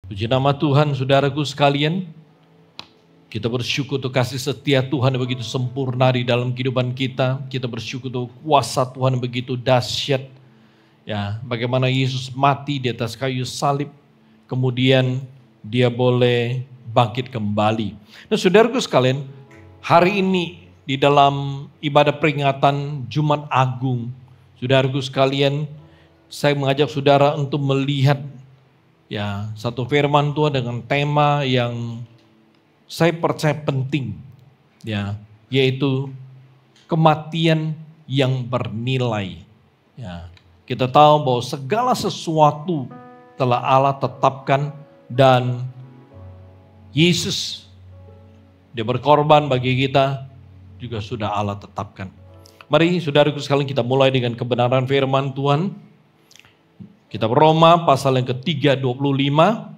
Puji nama Tuhan, saudaraku sekalian. Kita bersyukur untuk kasih setia Tuhan yang begitu sempurna di dalam kehidupan kita. Kita bersyukur untuk kuasa Tuhan yang begitu dahsyat. Ya, bagaimana Yesus mati di atas kayu salib, kemudian Dia boleh bangkit kembali. Nah, saudaraku sekalian, hari ini di dalam ibadah peringatan Jumat Agung, saudaraku sekalian, saya mengajak saudara untuk melihat ya satu firman Tuhan dengan tema yang saya percaya penting, ya, yaitu kematian yang bernilai. Ya, kita tahu bahwa segala sesuatu telah Allah tetapkan dan Yesus, Dia berkorban bagi kita, juga sudah Allah tetapkan. Mari saudaraku sekalian kita mulai dengan kebenaran firman Tuhan. Kitab Roma pasal yang ketiga 25.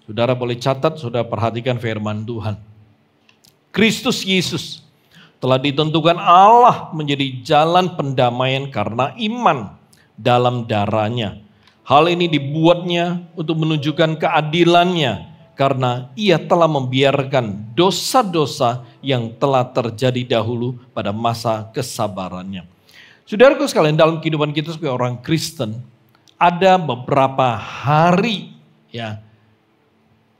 Saudara boleh catat, saudara perhatikan firman Tuhan. Kristus Yesus telah ditentukan Allah menjadi jalan pendamaian karena iman dalam darahnya. Hal ini dibuatnya untuk menunjukkan keadilannya karena ia telah membiarkan dosa-dosa yang telah terjadi dahulu pada masa kesabarannya. Saudaraku sekalian, dalam kehidupan kita sebagai orang Kristen, ada beberapa hari ya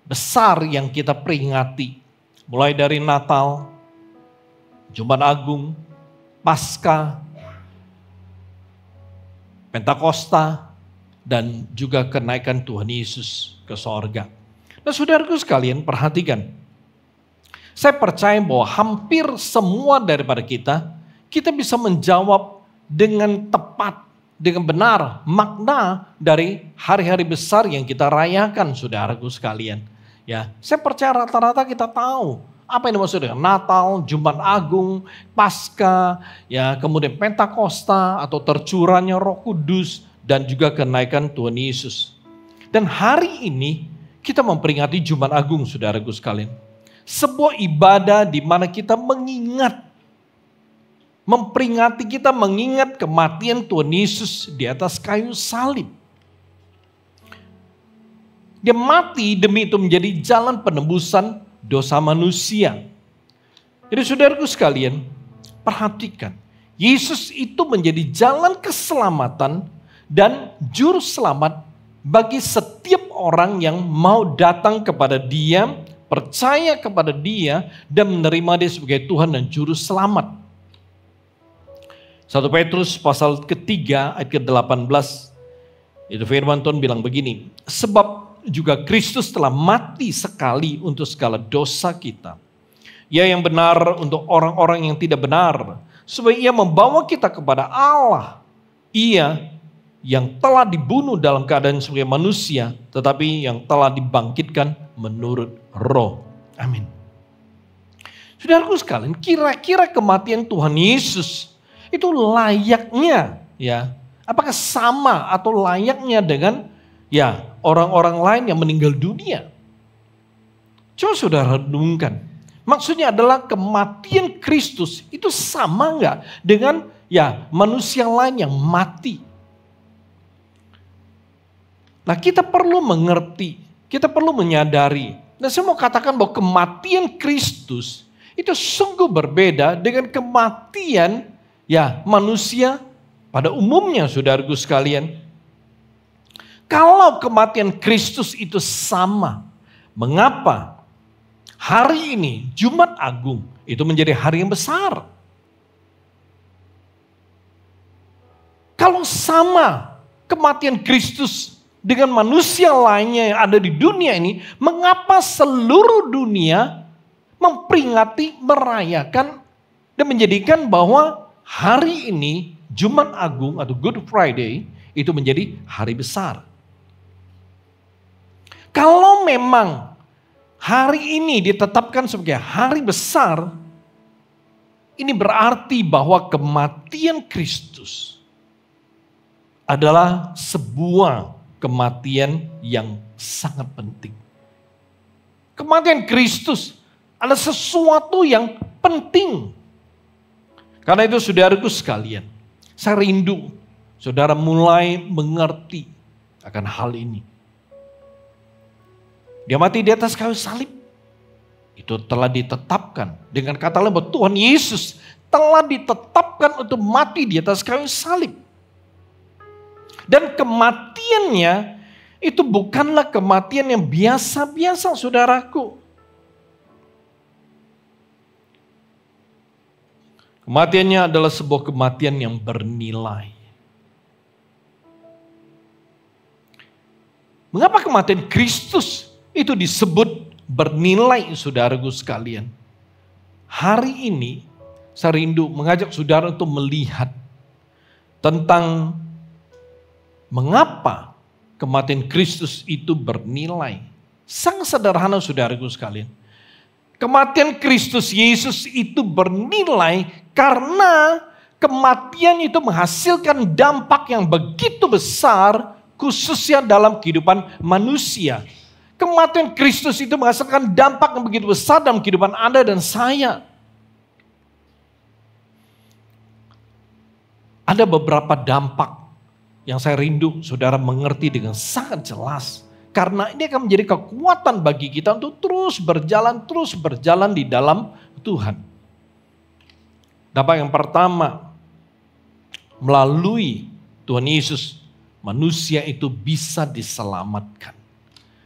besar yang kita peringati, mulai dari Natal, Jumat Agung, Paskah, Pentakosta, dan juga kenaikan Tuhan Yesus ke sorga. Nah, saudaraku sekalian, perhatikan. Saya percaya bahwa hampir semua daripada kita bisa menjawab dengan tepat, dengan benar makna dari hari-hari besar yang kita rayakan, saudaraku sekalian. Ya, saya percaya rata-rata kita tahu apa yang dimaksud dengan Natal, Jumat Agung, Paskah, ya, kemudian Pentakosta atau tercurahnya Roh Kudus dan juga kenaikan Tuhan Yesus. Dan hari ini kita memperingati Jumat Agung, saudaraku sekalian. Sebuah ibadah di mana kita kita mengingat kematian Tuhan Yesus di atas kayu salib. Dia mati demi itu menjadi jalan penebusan dosa manusia. Jadi saudaraku sekalian, perhatikan. Yesus itu menjadi jalan keselamatan dan juru selamat bagi setiap orang yang mau datang kepada Dia, percaya kepada Dia, dan menerima Dia sebagai Tuhan dan juru selamat. 1 Petrus pasal ketiga ayat ke-18, itu firman Tuhan bilang begini, sebab juga Kristus telah mati sekali untuk segala dosa kita. Ia yang benar untuk orang-orang yang tidak benar, supaya ia membawa kita kepada Allah. Ia yang telah dibunuh dalam keadaan sebagai manusia, tetapi yang telah dibangkitkan menurut Roh. Amin. Saudaraku sekalian, kira-kira kematian Tuhan Yesus itu layaknya, ya, apakah sama atau layaknya dengan ya orang-orang lain yang meninggal dunia? Coba saudara renungkan. Maksudnya adalah kematian Kristus itu sama nggak dengan ya manusia lain yang mati? Nah, kita perlu mengerti, kita perlu menyadari. Dan saya mau katakan bahwa kematian Kristus itu sungguh berbeda dengan kematian ya manusia pada umumnya, saudaraku sekalian. Kalau kematian Kristus itu sama, mengapa hari ini Jumat Agung itu menjadi hari yang besar? Kalau sama kematian Kristus dengan manusia lainnya yang ada di dunia ini, mengapa seluruh dunia memperingati, merayakan, dan menjadikan bahwa hari ini Jumat Agung atau Good Friday itu menjadi hari besar? Kalau memang hari ini ditetapkan sebagai hari besar, ini berarti bahwa kematian Kristus adalah sebuah kematian yang sangat penting. Kematian Kristus adalah sesuatu yang penting. Karena itu saudaraku sekalian, saya rindu saudara mulai mengerti akan hal ini. Dia mati di atas kayu salib. Itu telah ditetapkan. Dengan kata lain bahwa Tuhan Yesus telah ditetapkan untuk mati di atas kayu salib. Dan kematiannya itu bukanlah kematian yang biasa-biasa, saudaraku. Kematiannya adalah sebuah kematian yang bernilai. Mengapa kematian Kristus itu disebut bernilai, saudaraku sekalian? Hari ini saya rindu mengajak saudara untuk melihat tentang mengapa kematian Kristus itu bernilai. Sangat sederhana, saudaraku sekalian. Kematian Kristus Yesus itu bernilai karena kematian itu menghasilkan dampak yang begitu besar, khususnya dalam kehidupan manusia. Kematian Kristus itu menghasilkan dampak yang begitu besar dalam kehidupan Anda dan saya. Ada beberapa dampak yang saya rindu saudara mengerti dengan sangat jelas. Karena ini akan menjadi kekuatan bagi kita untuk terus berjalan di dalam Tuhan. Dampak yang pertama, melalui Tuhan Yesus, manusia itu bisa diselamatkan.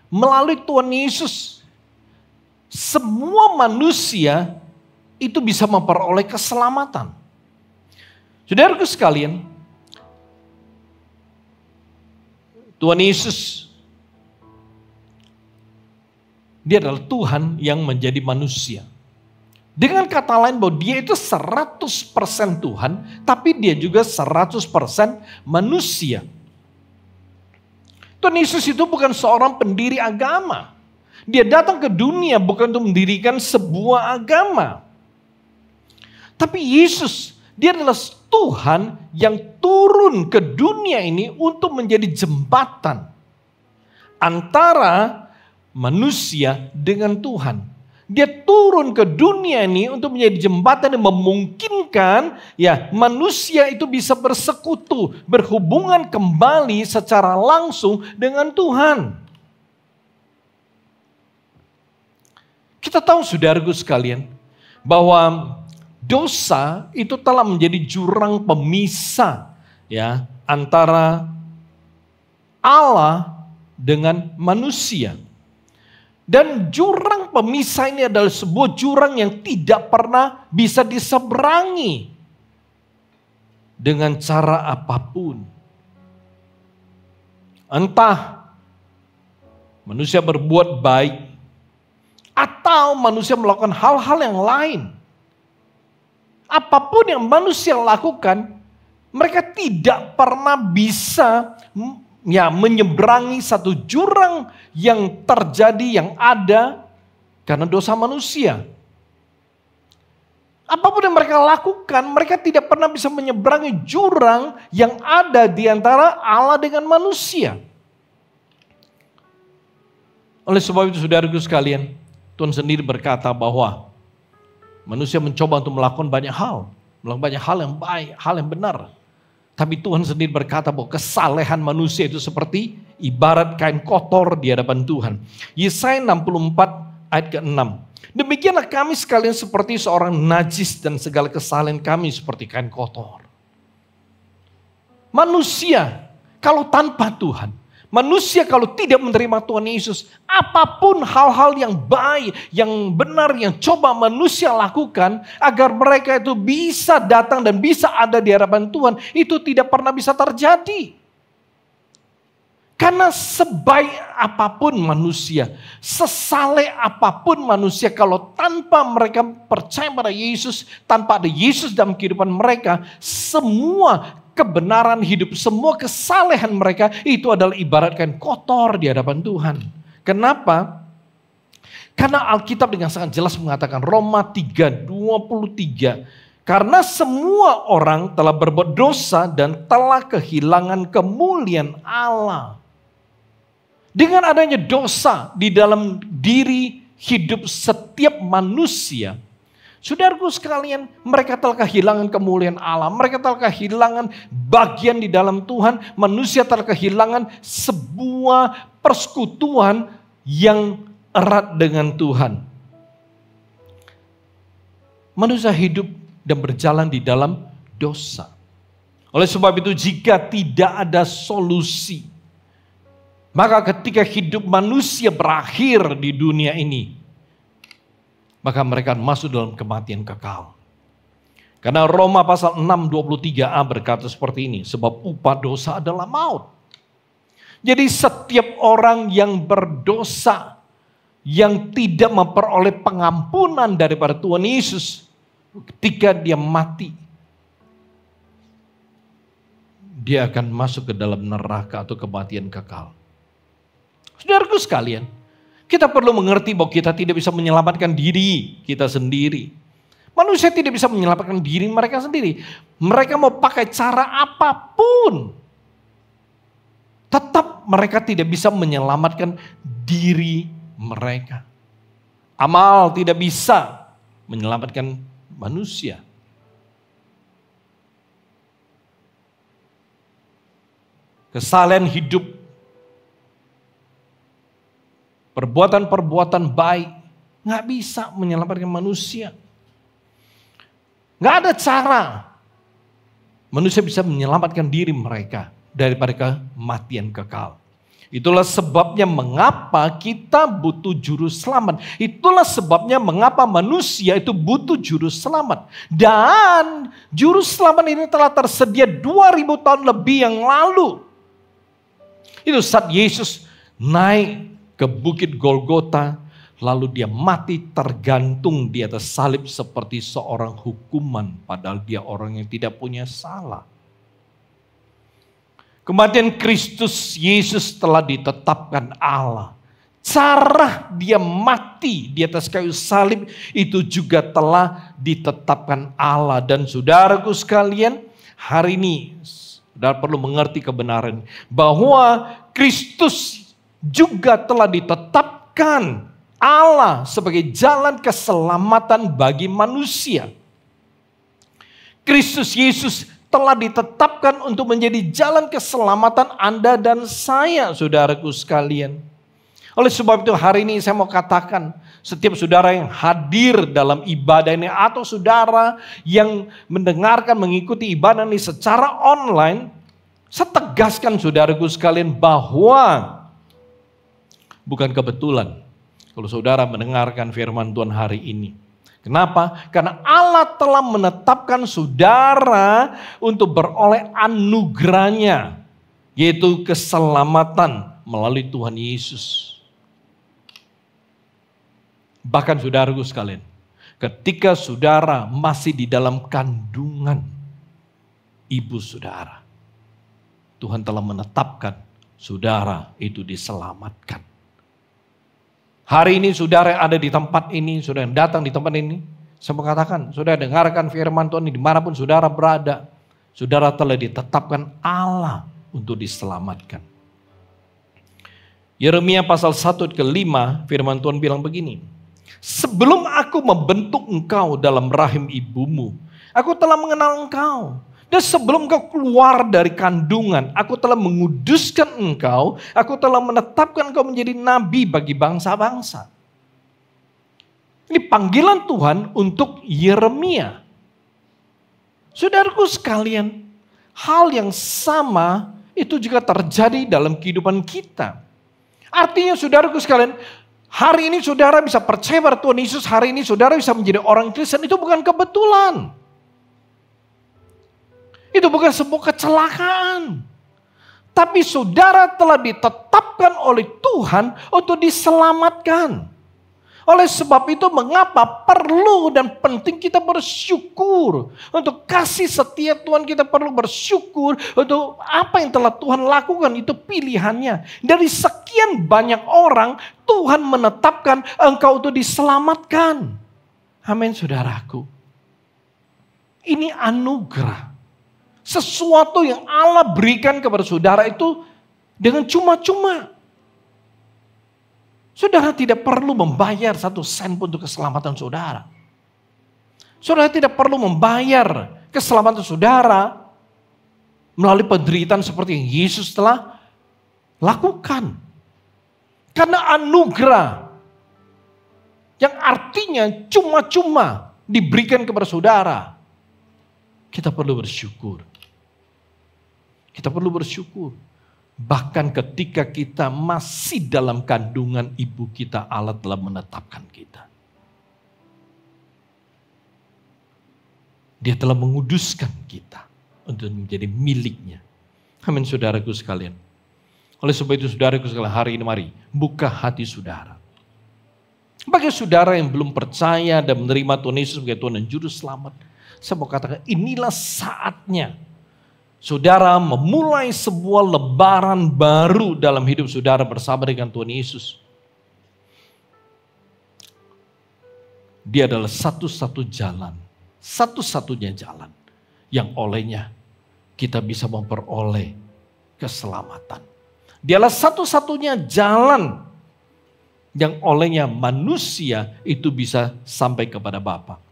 Melalui Tuhan Yesus, semua manusia itu bisa memperoleh keselamatan. Saudaraku sekalian, Tuhan Yesus, Dia adalah Tuhan yang menjadi manusia. Dengan kata lain bahwa Dia itu 100% Tuhan, tapi Dia juga 100% manusia. Tuhan Yesus itu bukan seorang pendiri agama. Dia datang ke dunia bukan untuk mendirikan sebuah agama. Tapi Yesus, Dia adalah Tuhan yang turun ke dunia ini untuk menjadi jembatan antara manusia dengan Tuhan. Dia turun ke dunia ini untuk menjadi jembatan yang memungkinkan manusia itu bisa bersekutu, berhubungan kembali secara langsung dengan Tuhan. Kita tahu, saudaraku sekalian, bahwa dosa itu telah menjadi jurang pemisah antara Allah dengan manusia. Dan jurang pemisah ini adalah sebuah jurang yang tidak pernah bisa diseberangi dengan cara apapun. Entah manusia berbuat baik atau manusia melakukan hal-hal yang lain. Apapun yang manusia lakukan, mereka tidak pernah bisa menyeberangi satu jurang yang terjadi, yang ada karena dosa manusia. Apapun yang mereka lakukan, mereka tidak pernah bisa menyeberangi jurang yang ada di antara Allah dengan manusia. Oleh sebab itu, saudaraku sekalian, Tuhan sendiri berkata bahwa manusia mencoba untuk melakukan banyak hal yang baik, hal yang benar. Tapi Tuhan sendiri berkata bahwa kesalehan manusia itu seperti ibarat kain kotor di hadapan Tuhan. Yesaya 64 ayat ke-6. Demikianlah kami sekalian seperti seorang najis dan segala kesalahan kami seperti kain kotor. Manusia kalau tanpa Tuhan, manusia kalau tidak menerima Tuhan Yesus, apapun hal-hal yang baik, yang benar, yang coba manusia lakukan agar mereka itu bisa datang dan bisa ada di hadapan Tuhan, itu tidak pernah bisa terjadi. Karena sebaik apapun manusia, sesaleh apapun manusia, kalau tanpa mereka percaya pada Yesus, tanpa ada Yesus dalam kehidupan mereka, semua kebenaran hidup, semua kesalehan mereka itu adalah ibarat kain kotor di hadapan Tuhan. Kenapa? Karena Alkitab dengan sangat jelas mengatakan, Roma 3:23, karena semua orang telah berbuat dosa dan telah kehilangan kemuliaan Allah. Dengan adanya dosa di dalam diri hidup setiap manusia, saudaraku sekalian, mereka telah kehilangan kemuliaan Allah. Mereka telah kehilangan bagian di dalam Tuhan. Manusia telah kehilangan sebuah persekutuan yang erat dengan Tuhan, manusia hidup dan berjalan di dalam dosa. Oleh sebab itu, jika tidak ada solusi, maka ketika hidup manusia berakhir di dunia ini, maka mereka masuk dalam kematian kekal. Karena Roma pasal 6:23a berkata seperti ini, sebab upah dosa adalah maut. Jadi setiap orang yang berdosa, yang tidak memperoleh pengampunan daripada Tuhan Yesus, ketika dia mati, dia akan masuk ke dalam neraka atau kematian kekal. Saudaraku sekalian, kita perlu mengerti bahwa kita tidak bisa menyelamatkan diri kita sendiri. Manusia tidak bisa menyelamatkan diri mereka sendiri. Mereka mau pakai cara apapun, tetap mereka tidak bisa menyelamatkan diri mereka. Amal tidak bisa menyelamatkan manusia. Kesalahan hidup, perbuatan-perbuatan baik nggak bisa menyelamatkan manusia. Nggak ada cara manusia bisa menyelamatkan diri mereka daripada kematian kekal. Itulah sebabnya mengapa kita butuh juru selamat. Itulah sebabnya mengapa manusia itu butuh juru selamat. Dan juru selamat ini telah tersedia 2000 tahun lebih yang lalu. Itu saat Yesus naik ke Bukit Golgota, lalu dia mati tergantung di atas salib seperti seorang hukuman, padahal dia orang yang tidak punya salah. Kematian Kristus Yesus telah ditetapkan Allah. Cara dia mati di atas kayu salib itu juga telah ditetapkan Allah. Dan saudaraku sekalian, hari ini saudara perlu mengerti kebenaran bahwa Kristus juga telah ditetapkan Allah sebagai jalan keselamatan bagi manusia. Kristus Yesus telah ditetapkan untuk menjadi jalan keselamatan Anda dan saya, saudaraku sekalian. Oleh sebab itu hari ini saya mau katakan, setiap saudara yang hadir dalam ibadah ini atau saudara yang mendengarkan mengikuti ibadah ini secara online, saya tegaskan saudaraku sekalian bahwa bukan kebetulan kalau saudara mendengarkan firman Tuhan hari ini. Kenapa? Karena Allah telah menetapkan saudara untuk beroleh anugerahnya, yaitu keselamatan melalui Tuhan Yesus. Bahkan saudaraku sekalian, ketika saudara masih di dalam kandungan ibu saudara, Tuhan telah menetapkan saudara itu diselamatkan. Hari ini saudara yang ada di tempat ini, saudara yang datang di tempat ini, saya mau katakan, saudara dengarkan firman Tuhan ini dimanapun saudara berada, saudara telah ditetapkan Allah untuk diselamatkan. Yeremia pasal 1 ke 5 firman Tuhan bilang begini, sebelum aku membentuk engkau dalam rahim ibumu, aku telah mengenal engkau. Dan sebelum engkau keluar dari kandungan, aku telah menguduskan engkau, aku telah menetapkan engkau menjadi nabi bagi bangsa-bangsa. Ini panggilan Tuhan untuk Yeremia. Saudaraku sekalian, hal yang sama itu juga terjadi dalam kehidupan kita. Artinya saudaraku sekalian, hari ini saudara bisa percaya pada Tuhan Yesus, hari ini saudara bisa menjadi orang Kristen, itu bukan kebetulan. Itu bukan sebuah kecelakaan. Tapi saudara telah ditetapkan oleh Tuhan untuk diselamatkan. Oleh sebab itu mengapa perlu dan penting kita bersyukur. Untuk kasih setia Tuhan kita perlu bersyukur. Untuk apa yang telah Tuhan lakukan itu pilihannya. Dari sekian banyak orang Tuhan menetapkan engkau untuk diselamatkan. Amin saudaraku. Ini anugerah. Sesuatu yang Allah berikan kepada saudara itu dengan cuma-cuma. Saudara tidak perlu membayar 1 sen pun untuk keselamatan saudara. Saudara tidak perlu membayar keselamatan saudara melalui penderitaan seperti yang Yesus telah lakukan. Karena anugerah artinya cuma-cuma diberikan kepada saudara. Kita perlu bersyukur. Kita perlu bersyukur. Bahkan ketika kita masih dalam kandungan ibu kita, Allah telah menetapkan kita. Dia telah menguduskan kita untuk menjadi miliknya. Amin, saudaraku sekalian. Oleh sebab itu saudaraku sekalian, hari ini mari buka hati saudara. Bagi saudara yang belum percaya dan menerima Tuhan Yesus sebagai Tuhan dan Juru Selamat, saya mau katakan inilah saatnya saudara memulai sebuah lebaran baru dalam hidup saudara bersama dengan Tuhan Yesus. Dia adalah satu-satunya jalan yang olehnya kita bisa memperoleh keselamatan. Dialah satu-satunya jalan yang olehnya manusia itu bisa sampai kepada Bapa.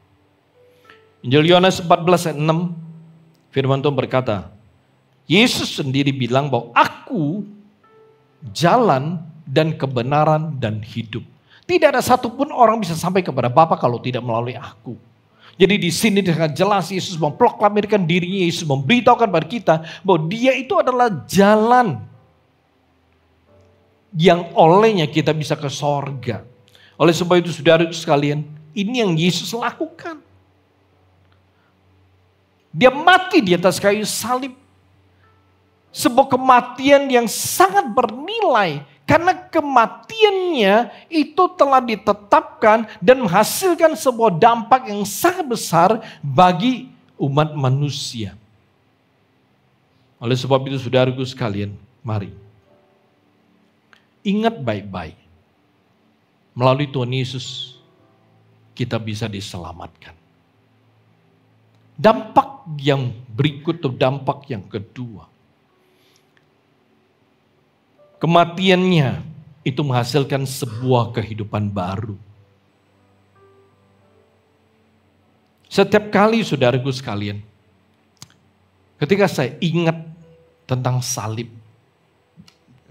Injil Yohanes 14 ayat 6, firman Tuhan berkata, Yesus sendiri bilang bahwa aku jalan dan kebenaran dan hidup. Tidak ada satupun orang bisa sampai kepada Bapa kalau tidak melalui aku. Jadi di sini dengan jelas Yesus memproklamirkan dirinya, Yesus memberitahukan kepada kita bahwa dia itu adalah jalan yang olehnya kita bisa ke sorga. Oleh sebab itu saudara sekalian, ini yang Yesus lakukan. Dia mati di atas kayu salib. Sebuah kematian yang sangat bernilai. Karena kematiannya itu telah ditetapkan dan menghasilkan sebuah dampak yang sangat besar bagi umat manusia. Oleh sebab itu saudaraku sekalian, mari. Ingat baik-baik, melalui Tuhan Yesus kita bisa diselamatkan. Dampak yang berikut atau dampak yang kedua. Kematiannya itu menghasilkan sebuah kehidupan baru. Setiap kali saudaraku sekalian, ketika saya ingat tentang salib,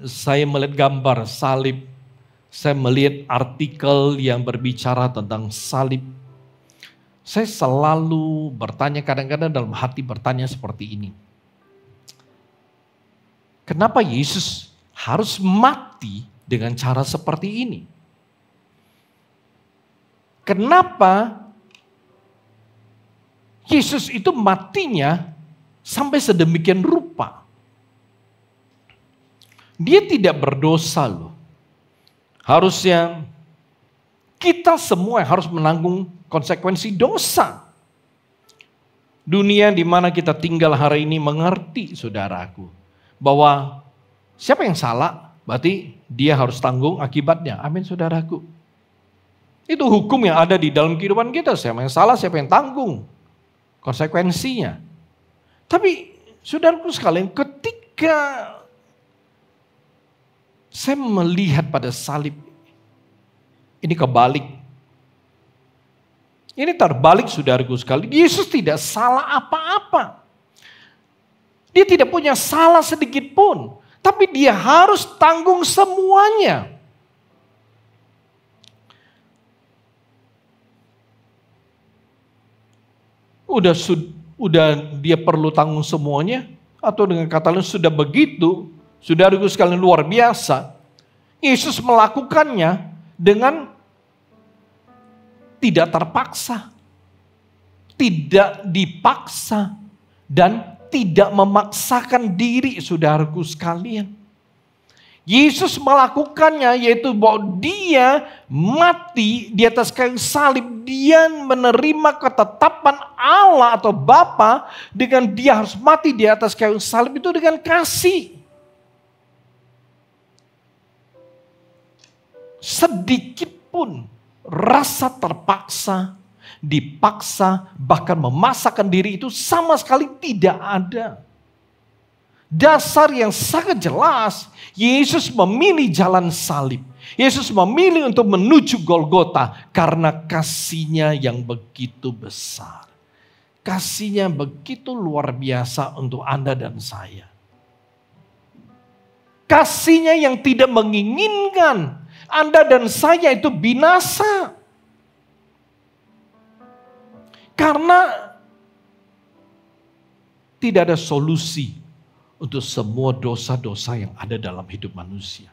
saya melihat gambar salib, saya melihat artikel yang berbicara tentang salib. Saya selalu bertanya, kadang-kadang dalam hati bertanya seperti ini. Kenapa Yesus harus mati dengan cara seperti ini? Kenapa Yesus itu matinya sampai sedemikian rupa? Dia tidak berdosa loh. Harusnya kita semua harus menanggung konsekuensi dosa. Dunia di mana kita tinggal hari ini mengerti, saudaraku, bahwa siapa yang salah, berarti dia harus tanggung akibatnya. Amin, saudaraku. Itu hukum yang ada di dalam kehidupan kita. Siapa yang salah, siapa yang tanggung konsekuensinya. Tapi saudaraku sekalian, ketika saya melihat pada salib, ini kebalik. Ini terbalik saudaraku sekalian. Yesus tidak salah apa-apa. Dia tidak punya salah sedikit pun. Tapi dia harus tanggung semuanya. Udah dia perlu tanggung semuanya? Atau dengan kata lain sudah begitu, saudaraku sekalian luar biasa. Yesus melakukannya dengan tidak terpaksa. Tidak dipaksa. Dan tidak memaksakan diri, saudaraku sekalian. Yesus melakukannya, yaitu bahwa dia mati di atas kayu salib. Dia menerima ketetapan Allah atau Bapa dengan dia harus mati di atas kayu salib itu dengan kasih. Sedikit pun rasa terpaksa, dipaksa, bahkan memaksakan diri itu sama sekali tidak ada. Dasar yang sangat jelas, Yesus memilih jalan salib. Yesus memilih untuk menuju Golgota karena kasihnya yang begitu besar. Kasihnya begitu luar biasa untuk Anda dan saya. Kasihnya yang tidak menginginkan Anda dan saya itu binasa. Karena tidak ada solusi untuk semua dosa-dosa yang ada dalam hidup manusia.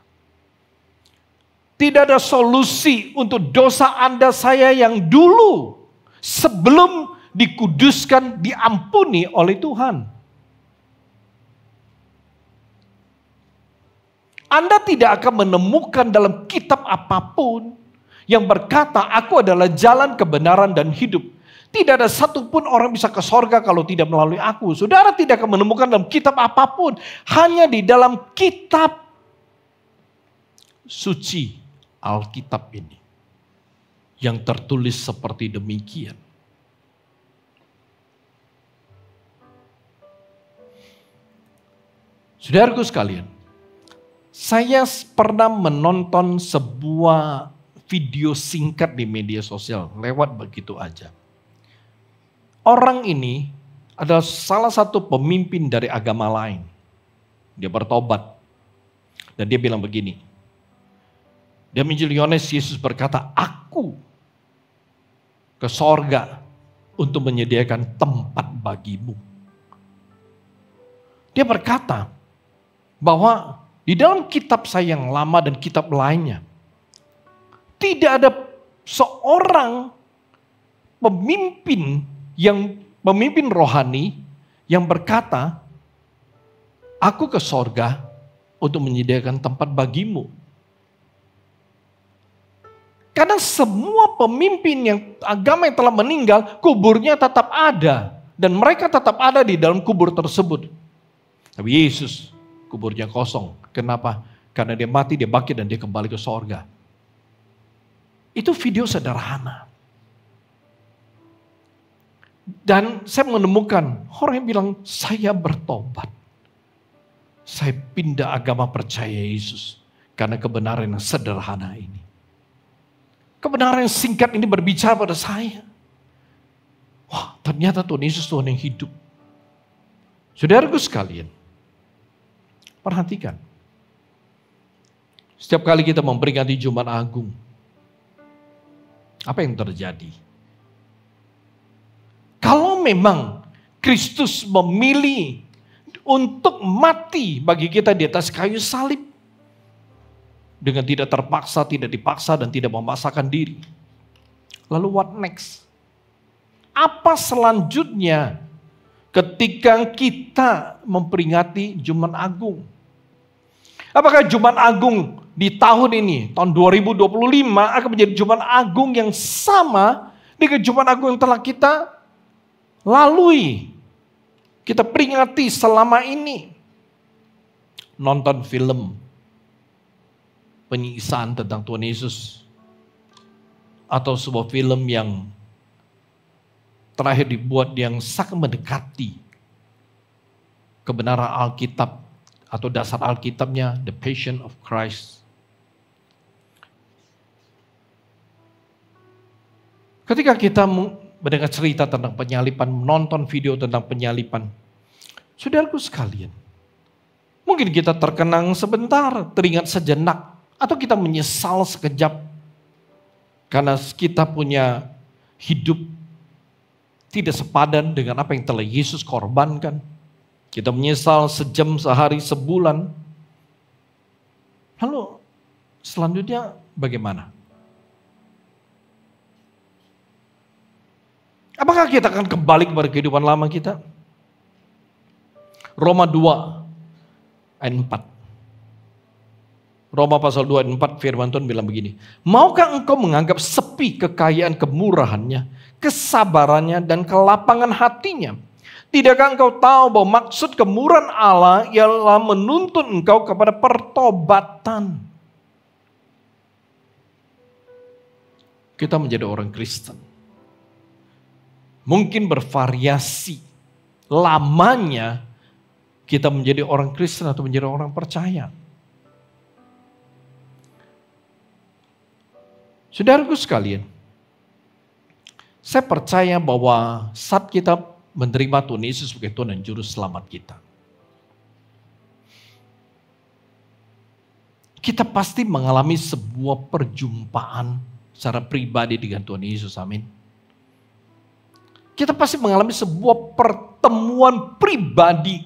Tidak ada solusi untuk dosa Anda saya yang dulu sebelum dikuduskan, diampuni oleh Tuhan. Anda tidak akan menemukan dalam kitab apapun yang berkata, aku adalah jalan kebenaran dan hidup. Tidak ada satupun orang bisa ke sorga kalau tidak melalui aku. Saudara tidak akan menemukan dalam kitab apapun. Hanya di dalam kitab suci Alkitab ini. Yang tertulis seperti demikian. Saudaraku sekalian, saya pernah menonton sebuah video singkat di media sosial, lewat begitu aja. Orang ini adalah salah satu pemimpin dari agama lain. Dia bertobat. Dan dia bilang begini. Dalam Injil Yohanes, Yesus berkata, aku ke sorga untuk menyediakan tempat bagimu. Dia berkata bahwa di dalam kitab saya yang lama dan kitab lainnya, tidak ada seorang pemimpin rohani yang berkata, aku ke sorga untuk menyediakan tempat bagimu. Karena semua pemimpin yang agama yang telah meninggal, kuburnya tetap ada. Dan mereka tetap ada di dalam kubur tersebut. Tapi Yesus, kuburnya kosong. Kenapa? Karena dia mati, dia bangkit, dan dia kembali ke sorga. Itu video sederhana. Dan saya menemukan orang yang bilang, saya bertobat. Saya pindah agama percaya Yesus. Karena kebenaran yang sederhana ini. Kebenaran yang singkat ini berbicara pada saya. Wah, ternyata Tuhan Yesus Tuhan yang hidup. Saudaraku sekalian, perhatikan. Setiap kali kita memperingati Jumat Agung, apa yang terjadi? Kalau memang Kristus memilih untuk mati bagi kita di atas kayu salib, dengan tidak terpaksa, tidak dipaksa, dan tidak memaksakan diri. Lalu what next? Apa selanjutnya ketika kita memperingati Jumat Agung? Apakah Jumat Agung di tahun ini, tahun 2025 akan menjadi Jumat Agung yang sama dengan Jumat Agung yang telah kita lalui? Kita peringati selama ini. Nonton film penyiksaan tentang Tuhan Yesus. Atau sebuah film yang terakhir dibuat yang sangat mendekati kebenaran Alkitab atau dasar Alkitabnya, The Passion of Christ. Ketika kita mendengar cerita tentang penyalipan, menonton video tentang penyalipan, saudaraku sekalian, mungkin kita terkenang sebentar, teringat sejenak, atau kita menyesal sekejap karena kita punya hidup tidak sepadan dengan apa yang telah Yesus korbankan. Kita menyesal sejam, sehari, sebulan. Lalu selanjutnya bagaimana? Apakah kita akan kembali kepada kehidupan lama kita? Roma 2 ayat 4. Roma pasal 2 ayat 4 firman Tuhan bilang begini. Maukah engkau menganggap sepi kekayaan kemurahannya, kesabarannya, dan kelapangan hatinya? Tidakkah engkau tahu bahwa maksud kemurahan Allah ialah menuntun engkau kepada pertobatan? Kita menjadi orang Kristen. Mungkin bervariasi lamanya kita menjadi orang Kristen atau menjadi orang percaya. Saudaraku sekalian, saya percaya bahwa saat kita menerima Tuhan Yesus sebagai Tuhan dan Juru Selamat kita, kita pasti mengalami sebuah perjumpaan secara pribadi dengan Tuhan Yesus, amin. Kita pasti mengalami sebuah pertemuan pribadi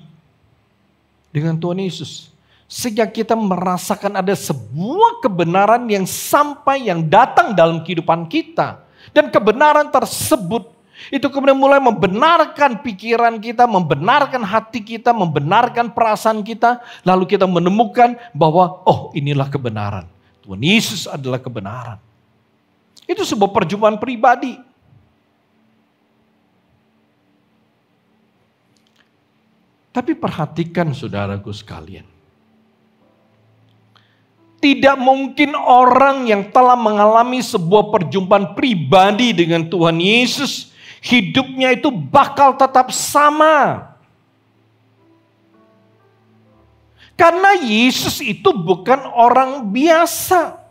dengan Tuhan Yesus. Sehingga kita merasakan ada sebuah kebenaran yang datang dalam kehidupan kita. Dan kebenaran tersebut itu kemudian mulai membenarkan pikiran kita, membenarkan hati kita, membenarkan perasaan kita. Lalu kita menemukan bahwa inilah kebenaran. Tuhan Yesus adalah kebenaran. Itu sebuah perjumpaan pribadi. Tapi perhatikan saudaraku sekalian. Tidak mungkin orang yang telah mengalami sebuah perjumpaan pribadi dengan Tuhan Yesus, hidupnya itu bakal tetap sama. Karena Yesus itu bukan orang biasa.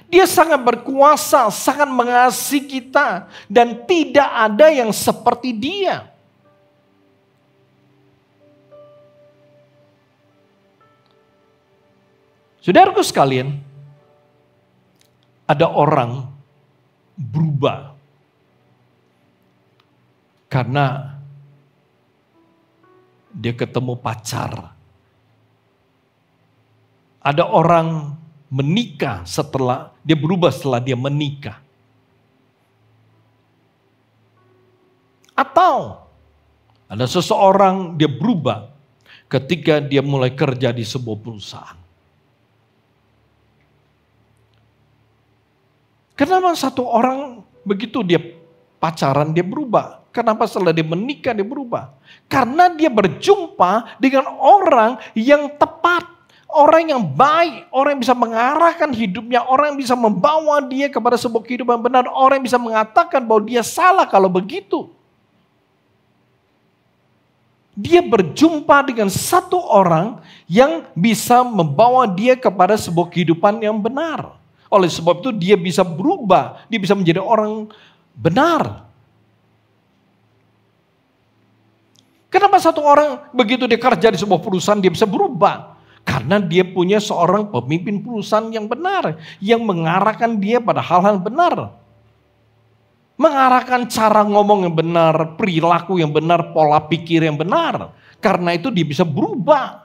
Dia sangat berkuasa, sangat mengasihi kita. Dan tidak ada yang seperti dia. Saudaraku sekalian, ada orang berubah. Karena dia ketemu pacar. Ada orang menikah dia berubah setelah dia menikah. Atau ada seseorang dia berubah ketika dia mulai kerja di sebuah perusahaan. Kenapa satu orang begitu dia pacaran dia berubah? Kenapa setelah dia menikah dia berubah? Karena dia berjumpa dengan orang yang tepat. Orang yang baik, orang yang bisa mengarahkan hidupnya, orang yang bisa membawa dia kepada sebuah kehidupan benar, orang yang bisa mengatakan bahwa dia salah kalau begitu. Dia berjumpa dengan satu orang yang bisa membawa dia kepada sebuah kehidupan yang benar. Oleh sebab itu dia bisa berubah, dia bisa menjadi orang benar. Kenapa satu orang begitu dia kerja di sebuah perusahaan dia bisa berubah? Karena dia punya seorang pemimpin perusahaan yang benar. Yang mengarahkan dia pada hal-hal benar. Mengarahkan cara ngomong yang benar, perilaku yang benar, pola pikir yang benar. Karena itu dia bisa berubah.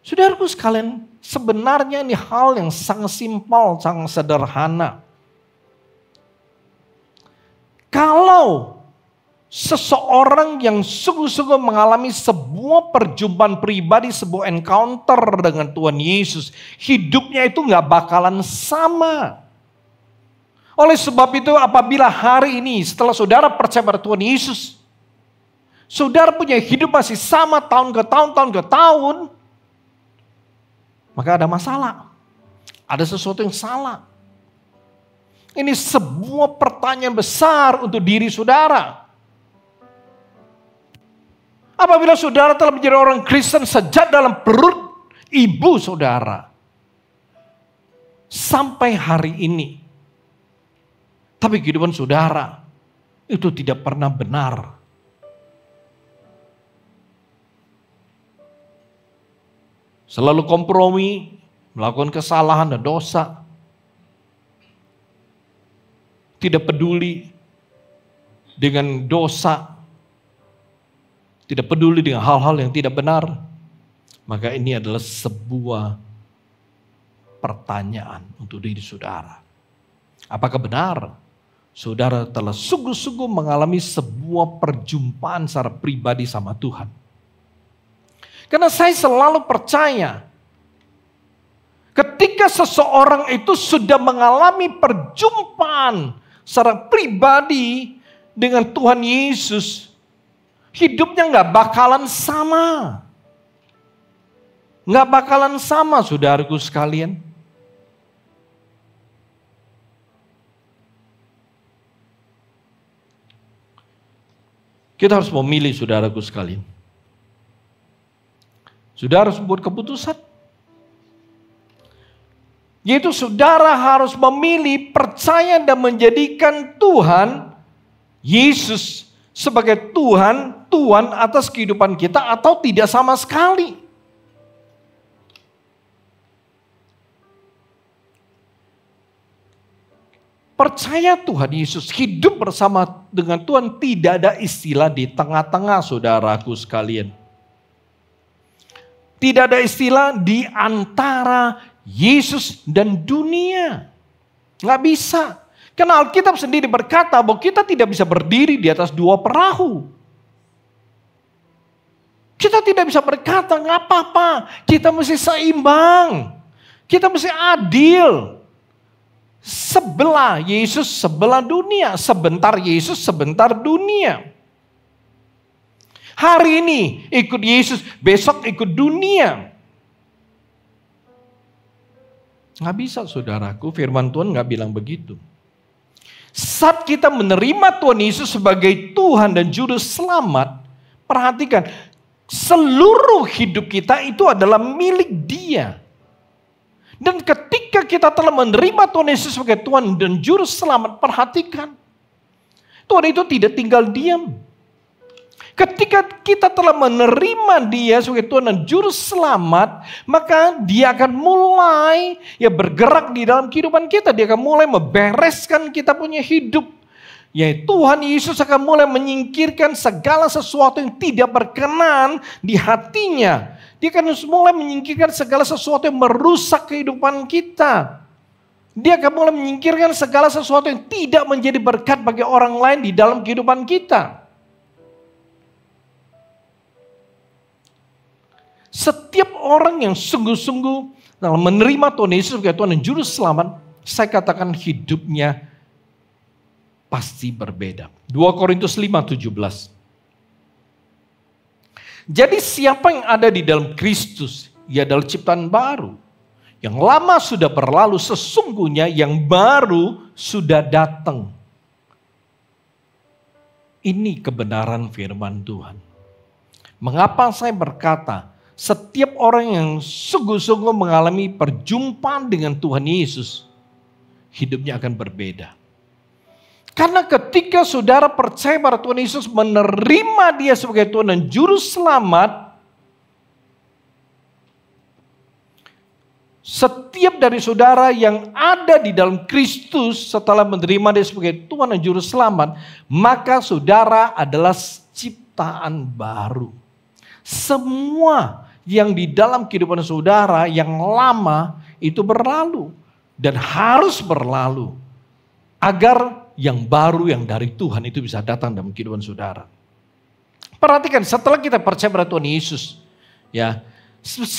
Saudaraku sekalian, sebenarnya ini hal yang sangat simpel, sangat sederhana. Kalau seseorang yang sungguh-sungguh mengalami sebuah perjumpaan pribadi, sebuah encounter dengan Tuhan Yesus, hidupnya itu gak bakalan sama. Oleh sebab itu apabila hari ini setelah saudara percaya pada Tuhan Yesus, saudara punya hidup masih sama tahun ke tahun, maka ada masalah. Ada sesuatu yang salah. Ini sebuah pertanyaan besar untuk diri saudara. Apabila saudara telah menjadi orang Kristen sejak dalam perut ibu saudara. Sampai hari ini. Tapi kehidupan saudara itu tidak pernah benar. Selalu kompromi, melakukan kesalahan dan dosa. Tidak peduli dengan dosa. Tidak peduli dengan hal-hal yang tidak benar. Maka ini adalah sebuah pertanyaan untuk diri saudara. Apakah benar saudara telah sungguh-sungguh mengalami sebuah perjumpaan secara pribadi sama Tuhan? Karena saya selalu percaya ketika seseorang itu sudah mengalami perjumpaan secara pribadi dengan Tuhan Yesus, hidupnya gak bakalan sama. Gak bakalan sama saudaraku sekalian. Kita harus memilih saudaraku sekalian. Saudara harus membuat keputusan. Yaitu saudara harus memilih percaya dan menjadikan Tuhan Yesus sebagai Tuhan atas kehidupan kita atau tidak sama sekali. percaya Tuhan Yesus, hidup bersama dengan Tuhan, tidak ada istilah di tengah-tengah saudaraku sekalian. Tidak ada istilah di antara Yesus dan dunia. Nggak bisa. Karena Alkitab sendiri berkata bahwa kita tidak bisa berdiri di atas dua perahu. Kita tidak bisa berkata, nggak apa-apa, kita mesti seimbang. Kita mesti adil. Sebelah Yesus, sebelah dunia. Sebentar Yesus, sebentar dunia. Hari ini ikut Yesus, besok ikut dunia. Nggak bisa saudaraku, firman Tuhan nggak bilang begitu. Saat kita menerima Tuhan Yesus sebagai Tuhan dan Juru Selamat, perhatikan, seluruh hidup kita itu adalah milik Dia. Dan ketika kita telah menerima Tuhan Yesus sebagai Tuhan dan Juru Selamat, perhatikan, Tuhan itu tidak tinggal diam. Ketika kita telah menerima Dia sebagai Tuhan dan Juru Selamat, maka Dia akan mulai bergerak di dalam kehidupan kita. Dia akan mulai membereskan kita punya hidup. Yaitu Tuhan Yesus akan mulai menyingkirkan segala sesuatu yang tidak berkenan di hatinya. Dia akan mulai menyingkirkan segala sesuatu yang merusak kehidupan kita. Dia akan mulai menyingkirkan segala sesuatu yang tidak menjadi berkat bagi orang lain di dalam kehidupan kita. Setiap orang yang sungguh-sungguh dalam menerima Tuhan Yesus sebagai Tuhan dan Juru Selamat, saya katakan hidupnya pasti berbeda. 2 Korintus 5:17. Jadi siapa yang ada di dalam Kristus, ia adalah ciptaan baru. Yang lama sudah berlalu, sesungguhnya yang baru sudah datang. Ini kebenaran firman Tuhan. Mengapa saya berkata, setiap orang yang sungguh-sungguh mengalami perjumpaan dengan Tuhan Yesus, hidupnya akan berbeda. Karena ketika saudara percaya pada Tuhan Yesus, menerima Dia sebagai Tuhan dan Juru Selamat, setiap dari saudara yang ada di dalam Kristus setelah menerima Dia sebagai Tuhan dan Juru Selamat, maka saudara adalah ciptaan baru. Semua yang di dalam kehidupan saudara yang lama itu berlalu dan harus berlalu agar yang baru yang dari Tuhan itu bisa datang dalam kehidupan saudara. Perhatikan, setelah kita percaya pada Tuhan Yesus, ya,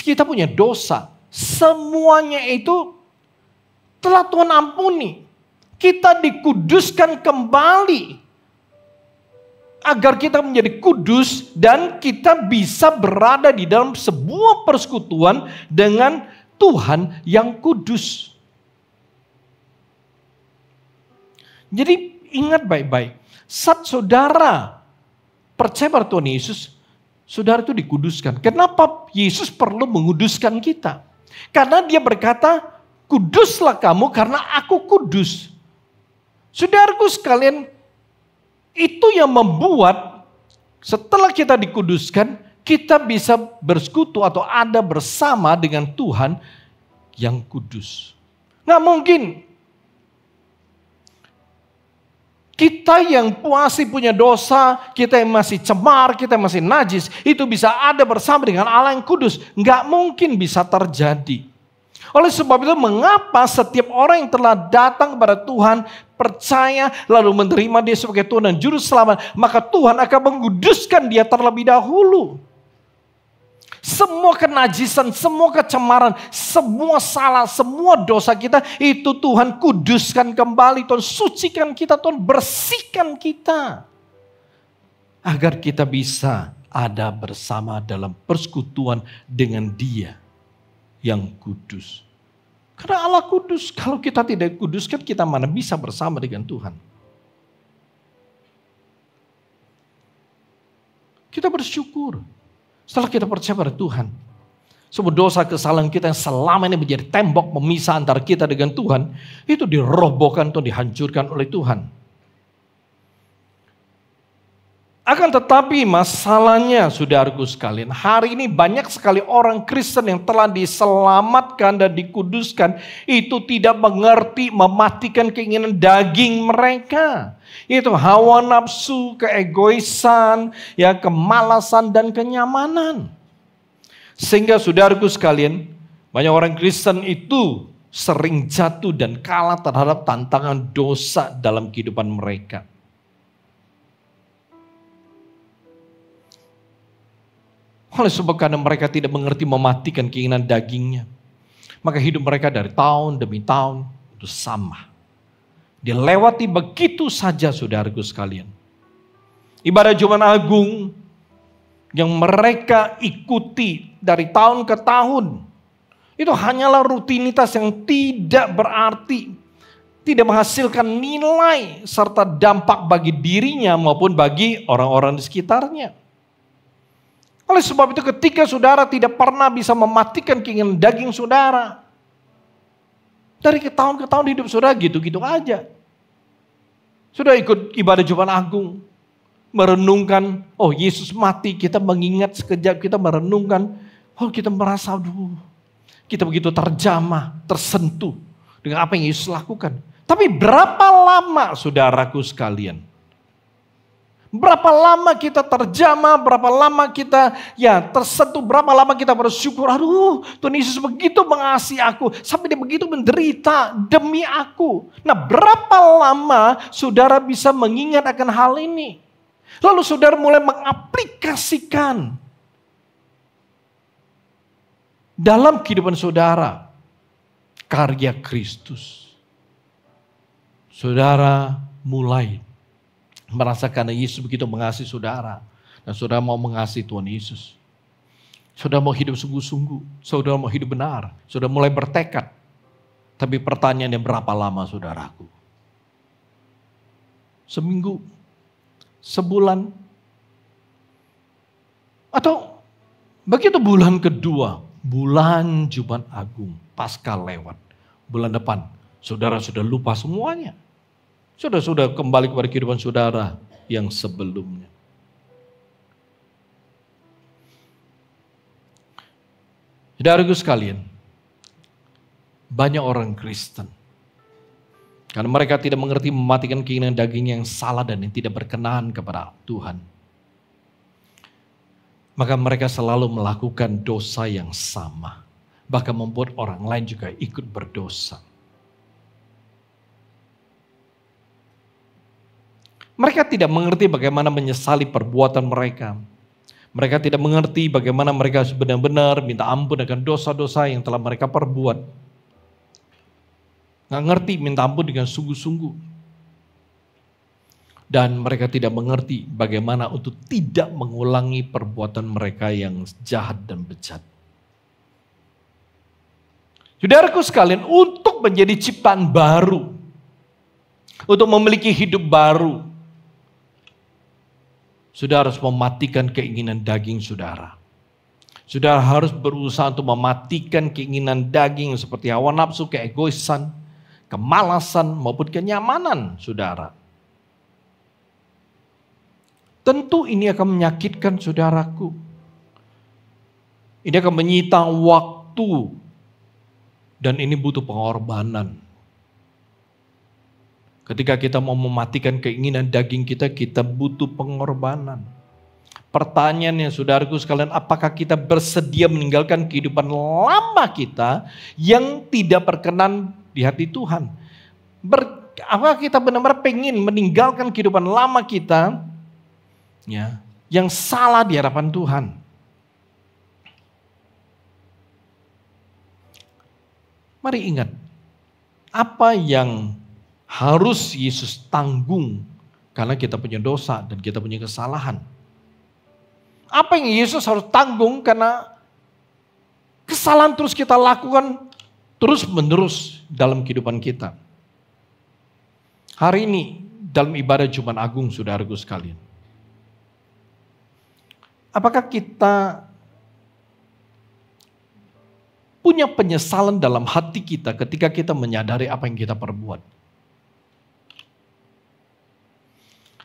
kita punya dosa, semuanya itu telah Tuhan ampuni. Kita dikuduskan kembali agar kita menjadi kudus dan kita bisa berada di dalam sebuah persekutuan dengan Tuhan yang kudus. Jadi ingat baik-baik, saat saudara percaya pada Tuhan Yesus, saudara itu dikuduskan. Kenapa Yesus perlu menguduskan kita? Karena Dia berkata, kuduslah kamu karena aku kudus. Saudaraku sekalian, itu yang membuat setelah kita dikuduskan, kita bisa bersekutu atau ada bersama dengan Tuhan yang kudus. Nggak mungkin kita yang masih punya dosa, kita yang masih cemar, kita yang masih najis, itu bisa ada bersama dengan Allah yang kudus. Nggak mungkin bisa terjadi. Oleh sebab itu, mengapa setiap orang yang telah datang kepada Tuhan, percaya, lalu menerima Dia sebagai Tuhan dan Juru Selamat, maka Tuhan akan menguduskan dia terlebih dahulu. Semua kenajisan, semua kecemaran, semua salah, semua dosa kita, itu Tuhan kuduskan kembali, Tuhan sucikan kita, Tuhan bersihkan kita. Agar kita bisa ada bersama dalam persekutuan dengan Dia yang kudus. Karena Allah kudus, kalau kita tidak kuduskan, kita mana bisa bersama dengan Tuhan. Kita bersyukur setelah kita percaya pada Tuhan. Semua dosa kesalahan kita yang selama ini menjadi tembok pemisah antara kita dengan Tuhan, itu dirobohkan atau dihancurkan oleh Tuhan. Akan tetapi masalahnya saudaraku sekalian, hari ini banyak sekali orang Kristen yang telah diselamatkan dan dikuduskan itu tidak mengerti mematikan keinginan daging mereka. Itu hawa nafsu, keegoisan, ya kemalasan dan kenyamanan. Sehingga saudaraku sekalian, banyak orang Kristen itu sering jatuh dan kalah terhadap tantangan dosa dalam kehidupan mereka. Oleh sebab karena mereka tidak mengerti mematikan keinginan dagingnya, maka hidup mereka dari tahun demi tahun itu sama. Dilewati begitu saja saudaraku sekalian. Ibadah Jumat Agung yang mereka ikuti dari tahun ke tahun, itu hanyalah rutinitas yang tidak berarti, tidak menghasilkan nilai serta dampak bagi dirinya maupun bagi orang-orang di sekitarnya. Oleh sebab itu ketika saudara tidak pernah bisa mematikan keinginan daging saudara, dari tahun ke tahun hidup saudara gitu-gitu aja. Sudah ikut ibadah Jumat Agung, merenungkan, oh Yesus mati, kita mengingat sekejap, kita merenungkan, oh kita merasa, aduh, kita begitu terjamah, tersentuh dengan apa yang Yesus lakukan. Tapi berapa lama saudaraku sekalian? Berapa lama kita terjamah, berapa lama kita tersentuh, berapa lama kita bersyukur, aduh Tuhan Yesus begitu mengasihi aku, sampai dia begitu menderita demi aku. Nah berapa lama saudara bisa mengingat akan hal ini? Lalu saudara mulai mengaplikasikan dalam kehidupan saudara karya Kristus. Saudara mulai merasakan Yesus begitu mengasihi saudara. Dan saudara mau mengasihi Tuhan Yesus. Saudara mau hidup sungguh-sungguh. Saudara mau hidup benar. Saudara mulai bertekad. Tapi pertanyaannya berapa lama saudaraku? Seminggu? Sebulan? Atau begitu bulan kedua, bulan Jumat Agung, Paskah lewat. Bulan depan, saudara sudah lupa semuanya. Sudah kembali kepada kehidupan saudara yang sebelumnya. Saudaraku sekalian, banyak orang Kristen, karena mereka tidak mengerti mematikan keinginan daging yang salah dan yang tidak berkenan kepada Tuhan, maka mereka selalu melakukan dosa yang sama, bahkan membuat orang lain juga ikut berdosa. Mereka tidak mengerti bagaimana menyesali perbuatan mereka. Mereka tidak mengerti bagaimana mereka benar-benar minta ampun akan dosa-dosa yang telah mereka perbuat. Nggak ngerti minta ampun dengan sungguh-sungguh. Dan mereka tidak mengerti bagaimana untuk tidak mengulangi perbuatan mereka yang jahat dan bejat. Saudaraku sekalian, untuk menjadi ciptaan baru, untuk memiliki hidup baru, saudara harus mematikan keinginan daging saudara. Saudara harus berusaha untuk mematikan keinginan daging seperti hawa nafsu, keegoisan, kemalasan maupun kenyamanan saudara. Tentu ini akan menyakitkan saudaraku. Ini akan menyita waktu dan ini butuh pengorbanan. Ketika kita mau mematikan keinginan daging kita, kita butuh pengorbanan. Pertanyaannya saudaraku sekalian, apakah kita bersedia meninggalkan kehidupan lama kita yang tidak berkenan di hati Tuhan? Apakah kita benar-benar pengen meninggalkan kehidupan lama kita yang salah di hadapan Tuhan? Mari ingat, apa yang harus Yesus tanggung karena kita punya dosa dan kita punya kesalahan. Apa yang Yesus harus tanggung karena kesalahan terus kita lakukan terus menerus dalam kehidupan kita. Hari ini dalam ibadah Jumat Agung saudaraku sekalian, apakah kita punya penyesalan dalam hati kita ketika kita menyadari apa yang kita perbuat?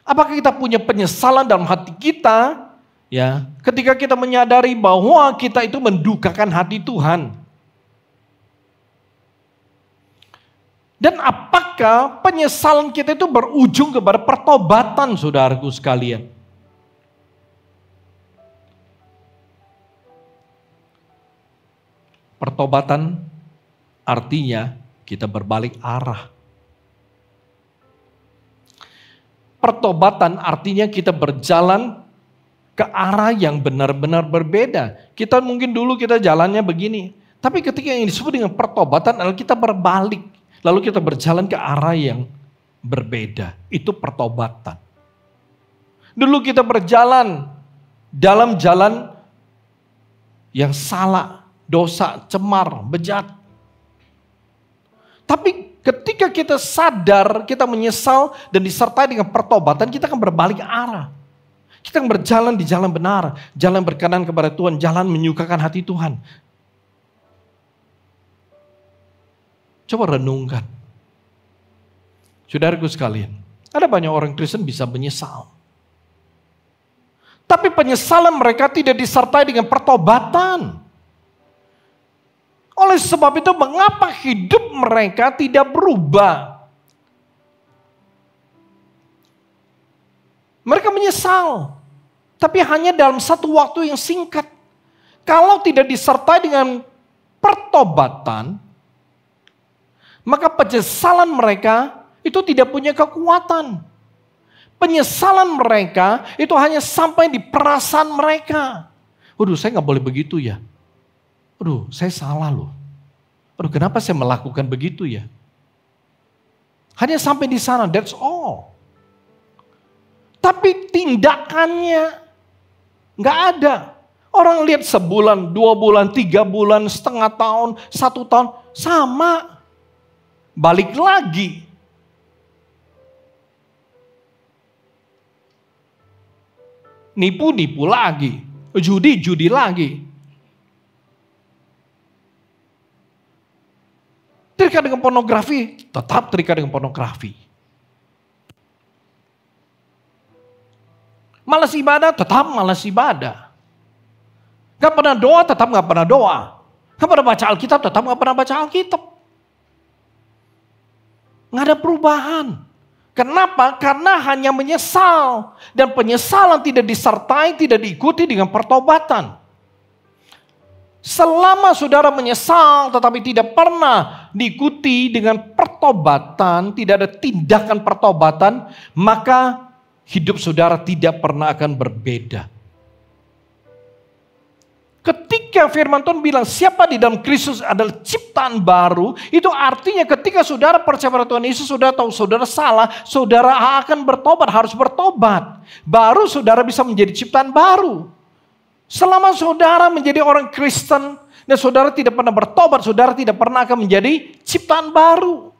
Apakah kita punya penyesalan dalam hati kita? Ya, ketika kita menyadari bahwa kita itu mendukakan hati Tuhan. Dan apakah penyesalan kita itu berujung kepada pertobatan, saudaraku sekalian? Pertobatan artinya kita berbalik arah. Pertobatan artinya kita berjalan ke arah yang benar-benar berbeda. Kita mungkin dulu kita jalannya begini. Tapi ketika yang disebut dengan pertobatan adalah kita berbalik. Lalu kita berjalan ke arah yang berbeda. Itu pertobatan. Dulu kita berjalan dalam jalan yang salah, dosa, cemar, bejat. Tapi ketika kita sadar, kita menyesal dan disertai dengan pertobatan, kita akan berbalik arah. Kita akan berjalan di jalan benar, jalan berkenan kepada Tuhan, jalan menyukakan hati Tuhan. Coba renungkan. Saudaraku sekalian, ada banyak orang Kristen bisa menyesal. Tapi penyesalan mereka tidak disertai dengan pertobatan. Oleh sebab itu, mengapa hidup mereka tidak berubah? Mereka menyesal, tapi hanya dalam satu waktu yang singkat. Kalau tidak disertai dengan pertobatan, maka penyesalan mereka itu tidak punya kekuatan. Penyesalan mereka itu hanya sampai di perasaan mereka. Waduh, saya nggak boleh begitu ya. Waduh, saya salah loh. Waduh, kenapa saya melakukan begitu ya? Hanya sampai di sana, that's all. Tapi tindakannya nggak ada. Orang lihat sebulan, 2 bulan, 3 bulan, setengah tahun, 1 tahun, sama. Balik lagi. Nipu-nipu lagi. Judi-judi lagi. Terikat dengan pornografi, tetap terikat dengan pornografi. Malas ibadah, tetap malas ibadah. Gak pernah doa, tetap gak pernah doa. Gak pernah baca Alkitab, tetap gak pernah baca Alkitab. Gak ada perubahan. Kenapa? Karena hanya menyesal. Dan penyesalan tidak disertai, tidak diikuti dengan pertobatan. Selama saudara menyesal tetapi tidak pernah diikuti dengan pertobatan, tidak ada tindakan pertobatan, maka hidup saudara tidak pernah akan berbeda. Ketika firman Tuhan bilang siapa di dalam Kristus adalah ciptaan baru, itu artinya ketika saudara percaya pada Tuhan Yesus, saudara tahu saudara salah, saudara akan bertobat, harus bertobat. Baru saudara bisa menjadi ciptaan baru. Selama saudara menjadi orang Kristen dan saudara tidak pernah bertobat, saudara tidak pernah akan menjadi ciptaan baru.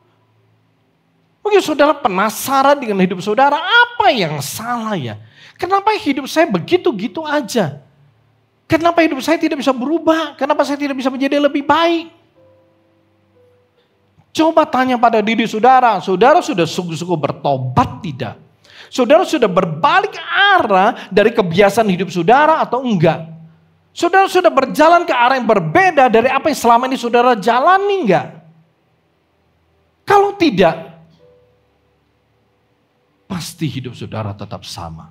Mungkin saudara penasaran dengan hidup saudara, apa yang salah ya? Kenapa hidup saya begitu-gitu aja? Kenapa hidup saya tidak bisa berubah? Kenapa saya tidak bisa menjadi lebih baik? Coba tanya pada diri saudara, saudara sudah sungguh-sungguh bertobat tidak? Saudara sudah berbalik arah dari kebiasaan hidup saudara atau enggak? Saudara sudah berjalan ke arah yang berbeda dari apa yang selama ini saudara jalani enggak? Kalau tidak, pasti hidup saudara tetap sama.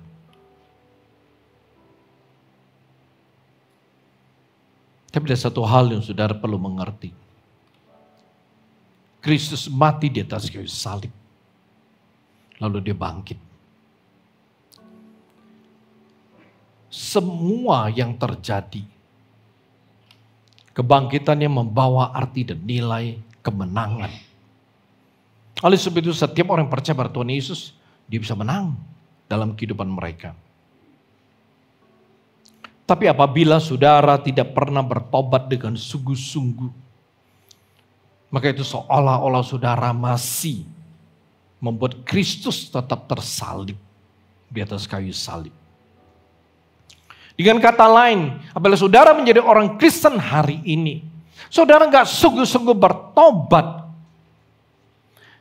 Tapi ada satu hal yang saudara perlu mengerti. Kristus mati di atas kayu salib. Lalu dia bangkit. Semua yang terjadi, kebangkitannya membawa arti dan nilai kemenangan. Oleh sebab itu setiap orang yang percaya pada Tuhan Yesus, dia bisa menang dalam kehidupan mereka. Tapi apabila saudara tidak pernah bertobat dengan sungguh-sungguh, maka itu seolah-olah saudara masih membuat Kristus tetap tersalib di atas kayu salib. Dengan kata lain, apabila saudara menjadi orang Kristen hari ini, saudara nggak sungguh-sungguh bertobat,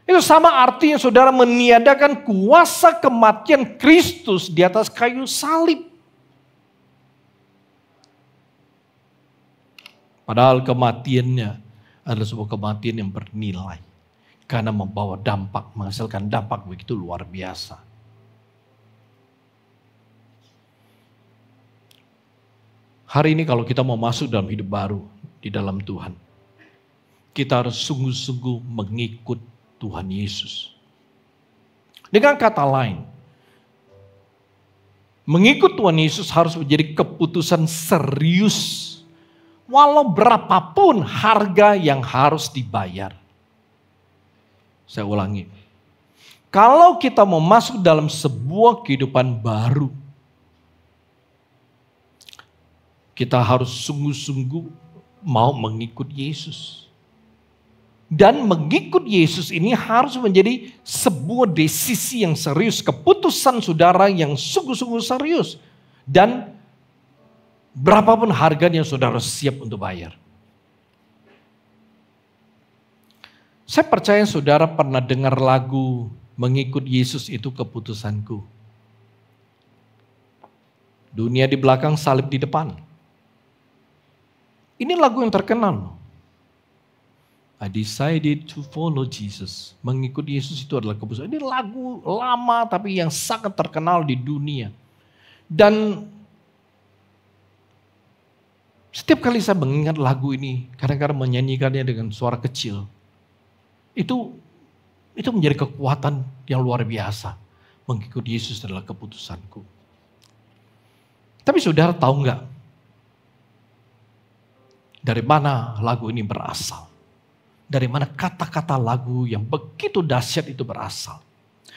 Itu sama artinya saudara meniadakan kuasa kematian Kristus di atas kayu salib. Padahal kematiannya adalah sebuah kematian yang bernilai. Karena membawa dampak, menghasilkan dampak begitu luar biasa. Hari ini kalau kita mau masuk dalam hidup baru di dalam Tuhan, kita harus sungguh-sungguh mengikut Tuhan Yesus. Dengan kata lain, mengikut Tuhan Yesus harus menjadi keputusan serius. Walau berapapun harga yang harus dibayar. Saya ulangi. Kalau kita mau masuk dalam sebuah kehidupan baru, kita harus sungguh-sungguh mau mengikut Yesus. Dan mengikut Yesus ini harus menjadi sebuah desisi yang serius. Keputusan saudara yang sungguh-sungguh serius. Dan berapapun harganya saudara siap untuk bayar. Saya percaya saudara pernah dengar lagu mengikut Yesus itu keputusanku. Dunia di belakang, salib di depan. Ini lagu yang terkenal. I decided to follow Jesus. Mengikut Yesus itu adalah keputusan. Ini lagu lama tapi yang sangat terkenal di dunia. Dan setiap kali saya mengingat lagu ini, kadang-kadang menyanyikannya dengan suara kecil. Itu menjadi kekuatan yang luar biasa. Mengikut Yesus adalah keputusanku. Tapi saudara tahu nggak? Dari mana lagu ini berasal? Dari mana kata-kata lagu yang begitu dahsyat itu berasal.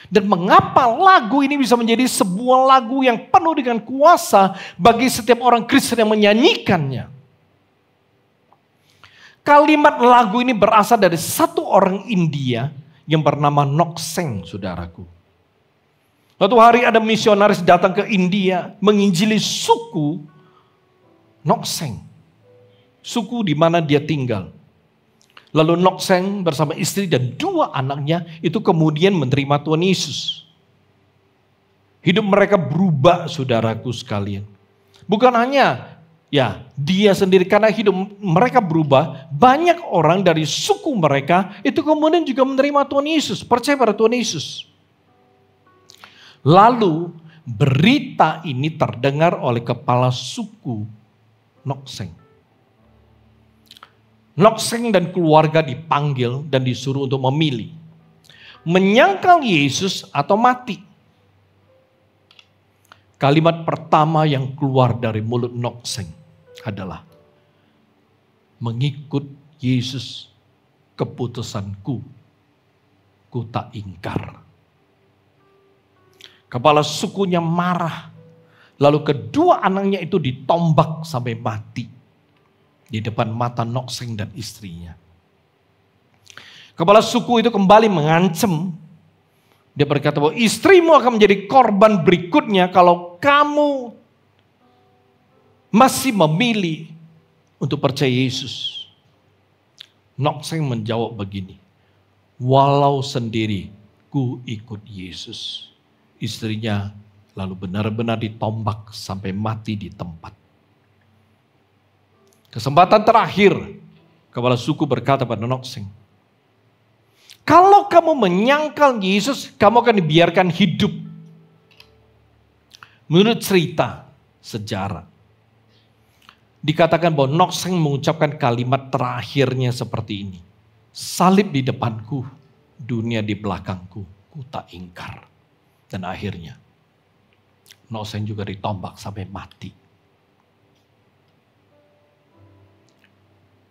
Dan mengapa lagu ini bisa menjadi sebuah lagu yang penuh dengan kuasa bagi setiap orang Kristen yang menyanyikannya. Kalimat lagu ini berasal dari satu orang India yang bernama Nokseng, saudaraku. Suatu hari ada misionaris datang ke India menginjili suku Nokseng. Suku di mana dia tinggal. Lalu Nokseng bersama istri dan 2 anaknya itu kemudian menerima Tuhan Yesus. Hidup mereka berubah, saudaraku sekalian. Bukan hanya dia sendiri, karena hidup mereka berubah, banyak orang dari suku mereka itu kemudian juga menerima Tuhan Yesus, percaya pada Tuhan Yesus. Lalu berita ini terdengar oleh kepala suku Nokseng. Nokseng dan keluarga dipanggil dan disuruh untuk memilih. Menyangkal Yesus atau mati. Kalimat pertama yang keluar dari mulut Nokseng adalah mengikut Yesus keputusanku, ku tak ingkar. Kepala sukunya marah. Lalu kedua anaknya itu ditombak sampai mati. Di depan mata Nokseng dan istrinya. Kepala suku itu kembali mengancam. Dia berkata bahwa istrimu akan menjadi korban berikutnya kalau kamu masih memilih untuk percaya Yesus. Nokseng menjawab begini. Walau sendiri ku ikut Yesus. Istrinya lalu benar-benar ditombak sampai mati di tempat. Kesempatan terakhir, kepala suku berkata pada Nokseng, kalau kamu menyangkal Yesus, kamu akan dibiarkan hidup. Menurut cerita, sejarah, dikatakan bahwa Nokseng mengucapkan kalimat terakhirnya seperti ini. Salib di depanku, dunia di belakangku, ku tak ingkar. Dan akhirnya, Nokseng juga ditombak sampai mati.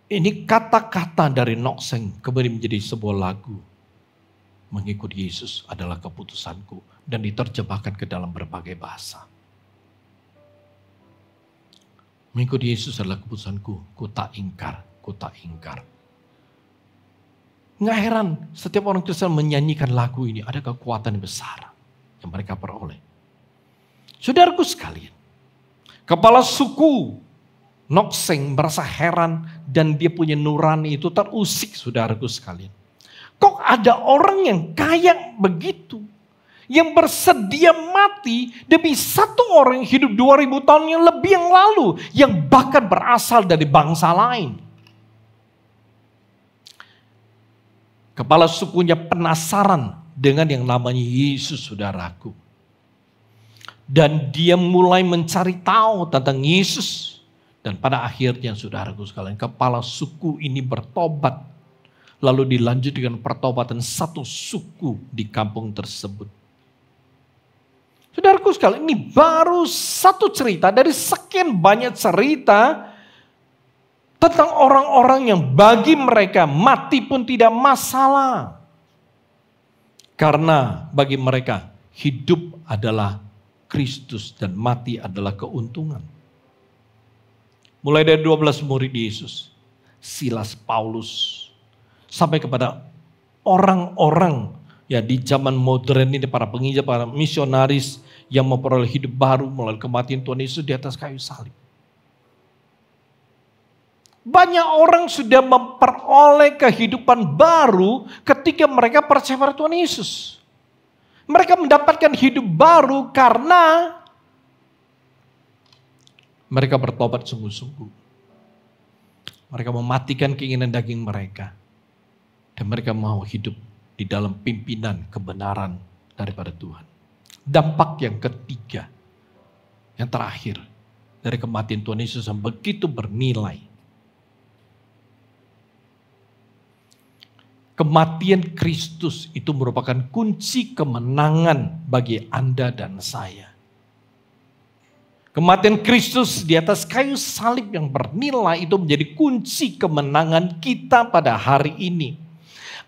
Ini kata-kata dari Nokseng kemudian menjadi sebuah lagu. Mengikut Yesus adalah keputusanku. Dan diterjemahkan ke dalam berbagai bahasa. Mengikut Yesus adalah keputusanku. Ku tak ingkar, ku tak ingkar. Nggak heran setiap orang Kristen menyanyikan lagu ini. Ada kekuatan yang besar yang mereka peroleh. Saudaraku sekalian. Kepala suku Nokseng merasa heran dan dia punya nurani itu terusik, saudaraku sekalian. Kok ada orang yang kaya begitu? Yang bersedia mati demi satu orang yang hidup 2000 tahun yang lebih yang lalu. Yang bahkan berasal dari bangsa lain. Kepala sukunya penasaran dengan yang namanya Yesus, saudaraku. Dan dia mulai mencari tahu tentang Yesus. Dan pada akhirnya, saudaraku sekalian, kepala suku ini bertobat. Lalu dilanjut dengan pertobatan satu suku di kampung tersebut. Saudaraku sekalian, ini baru satu cerita dari sekian banyak cerita tentang orang-orang yang bagi mereka mati pun tidak masalah. Karena bagi mereka hidup adalah Kristus dan mati adalah keuntungan. Mulai dari 12 murid Yesus, Silas, Paulus, sampai kepada orang-orang ya di zaman modern ini, para penginjil, para misionaris yang memperoleh hidup baru melalui kematian Tuhan Yesus di atas kayu salib. Banyak orang sudah memperoleh kehidupan baru ketika mereka percaya pada Tuhan Yesus. Mereka mendapatkan hidup baru karena mereka bertobat sungguh-sungguh. Mereka mematikan keinginan daging mereka. Dan mereka mau hidup di dalam pimpinan kebenaran daripada Tuhan. Dampak yang ketiga, yang terakhir dari kematian Tuhan Yesus yang begitu bernilai. Kematian Kristus itu merupakan kunci kemenangan bagi Anda dan saya. Kematian Kristus di atas kayu salib yang bernilai itu menjadi kunci kemenangan kita pada hari ini.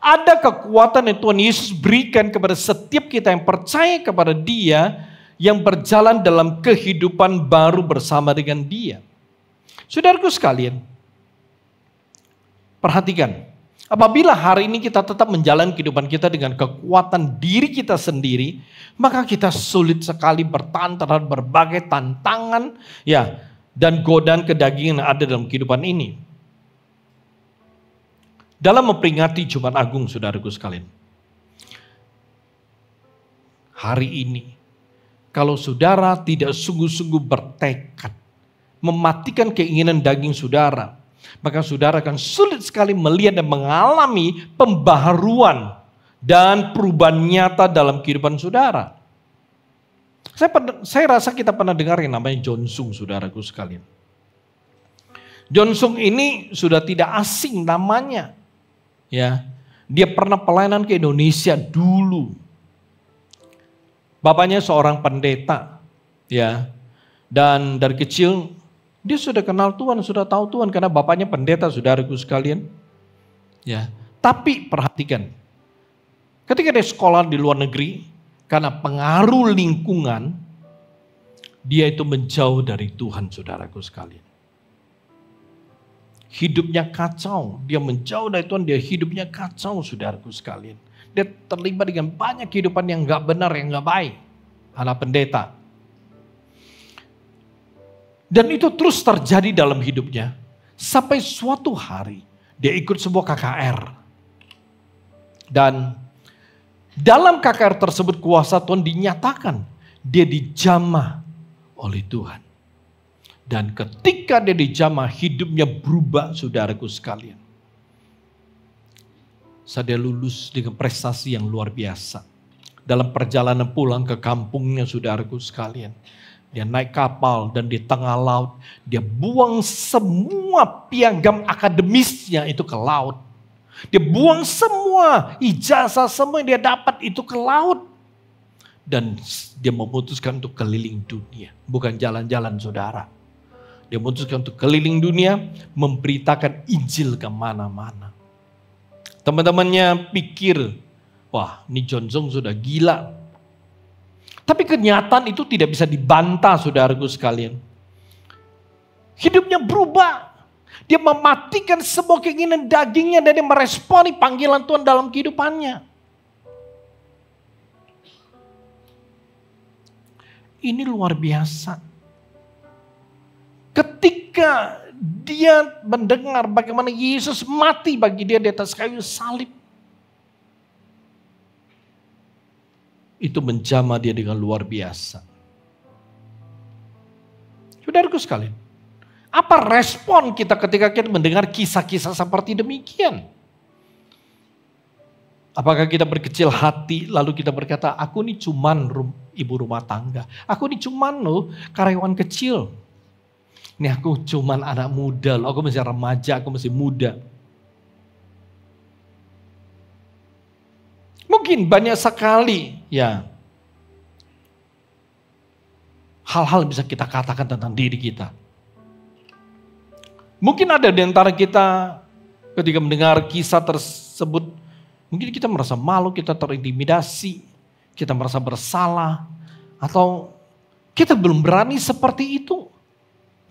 Ada kekuatan yang Tuhan Yesus berikan kepada setiap kita yang percaya kepada Dia, yang berjalan dalam kehidupan baru bersama dengan Dia. Saudaraku sekalian, perhatikan, apabila hari ini kita tetap menjalani kehidupan kita dengan kekuatan diri kita sendiri, maka kita sulit sekali bertahan terhadap berbagai tantangan ya dan godaan kedagingan yang ada dalam kehidupan ini. Dalam memperingati Jumat Agung, saudaraku sekalian, hari ini, kalau saudara tidak sungguh-sungguh bertekad mematikan keinginan daging saudara, maka saudara akan sulit sekali melihat dan mengalami pembaharuan dan perubahan nyata dalam kehidupan saudara. Saya rasa kita pernah dengar yang namanya John Sung, saudaraku sekalian. John Sung ini sudah tidak asing namanya. Ya, dia pernah pelayanan ke Indonesia dulu. Bapaknya seorang pendeta, ya. Dan dari kecil dia sudah kenal Tuhan, sudah tahu Tuhan karena bapaknya pendeta, saudaraku sekalian. Ya, tapi perhatikan. Ketika dia sekolah di luar negeri, karena pengaruh lingkungan, dia itu menjauh dari Tuhan, saudaraku sekalian. Hidupnya kacau, dia menjauh dari Tuhan, dia hidupnya kacau, saudaraku sekalian. Dia terlibat dengan banyak kehidupan yang gak benar, yang gak baik. Anak pendeta. Dan itu terus terjadi dalam hidupnya. Sampai suatu hari, dia ikut sebuah KKR. Dan dalam KKR tersebut kuasa Tuhan dinyatakan. Dia dijamah oleh Tuhan. Dan ketika dia dijamah, hidupnya berubah, saudaraku sekalian. Dia lulus dengan prestasi yang luar biasa. Dalam perjalanan pulang ke kampungnya, saudaraku sekalian. Dia naik kapal dan di tengah laut, dia buang semua piagam akademisnya itu ke laut. Dia buang semua ijazah, semua yang dia dapat itu ke laut. Dan dia memutuskan untuk keliling dunia, bukan jalan-jalan, saudara. Dia memutuskan untuk keliling dunia, memberitakan Injil kemana-mana. Teman-temannya pikir, wah ini John Sung sudah gila. Tapi kenyataan itu tidak bisa dibantah, saudaraku sekalian. Hidupnya berubah. Dia mematikan semua keinginan dagingnya dan dia meresponi panggilan Tuhan dalam kehidupannya. Ini luar biasa. Ketika dia mendengar bagaimana Yesus mati bagi dia di atas kayu salib. itu menjamah dia dengan luar biasa. Saudaraku sekalian, apa respon kita ketika kita mendengar kisah-kisah seperti demikian? Apakah kita berkecil hati lalu kita berkata, aku ini cuman ibu rumah tangga. Aku ini cuman loh karyawan kecil. Ini aku cuman anak muda loh, aku masih remaja, aku masih muda. Mungkin banyak sekali ya hal-hal bisa kita katakan tentang diri kita. Mungkin ada di antara kita ketika mendengar kisah tersebut, mungkin kita merasa malu, kita terintimidasi, kita merasa bersalah, atau kita belum berani seperti itu.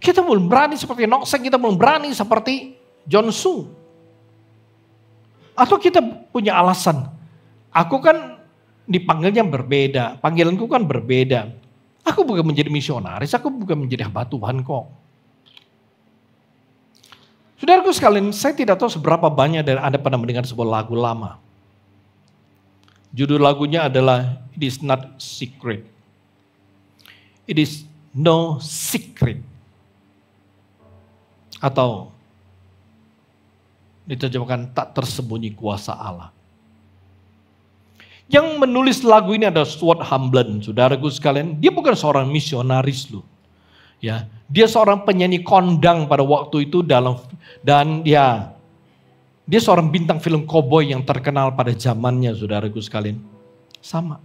Kita belum berani seperti Nokseng, kita belum berani seperti John Su. Atau kita punya alasan, aku kan dipanggilnya berbeda, panggilanku kan berbeda. Aku bukan menjadi misionaris, aku bukan menjadi hamba Tuhan kok. Saudaraku sekalian, saya tidak tahu seberapa banyak dari Anda pernah mendengar sebuah lagu lama. Judul lagunya adalah It is not secret. It is no secret. Atau diterjemahkan tak tersembunyi kuasa Allah. Yang menulis lagu ini adalah Stuart Hamblen, saudaraku sekalian. Dia bukan seorang misionaris loh. Ya, dia seorang penyanyi kondang pada waktu itu dia seorang bintang film koboi yang terkenal pada zamannya, saudaraku sekalian. Sama.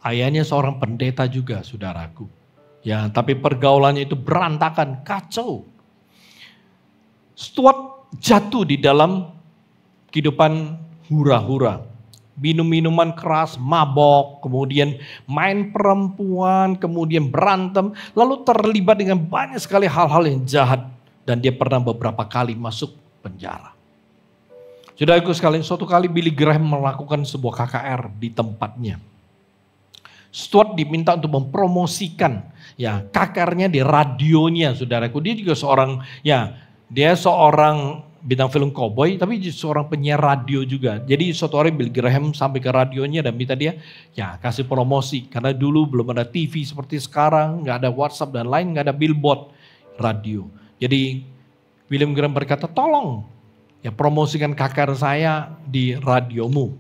Ayahnya seorang pendeta juga, saudaraku. Ya, tapi pergaulannya itu berantakan, kacau. Stuart jatuh di dalam kehidupan hura-hura. Minum minuman keras, mabok, kemudian main perempuan, kemudian berantem, lalu terlibat dengan banyak sekali hal-hal yang jahat. Dan dia pernah beberapa kali masuk penjara. Saudaraku sekalian, suatu kali Billy Graham melakukan sebuah KKR di tempatnya. Stuart diminta untuk mempromosikan ya KKR-nya di radionya, saudaraku. Dia juga seorang bintang film cowboy, tapi seorang penyiar radio juga. Jadi suatu hari Billy Graham sampai ke radionya dan minta dia kasih promosi. Karena dulu belum ada TV seperti sekarang, nggak ada WhatsApp dan lain, nggak ada billboard radio. Jadi William Graham berkata, tolong promosikan KKR saya di radiomu.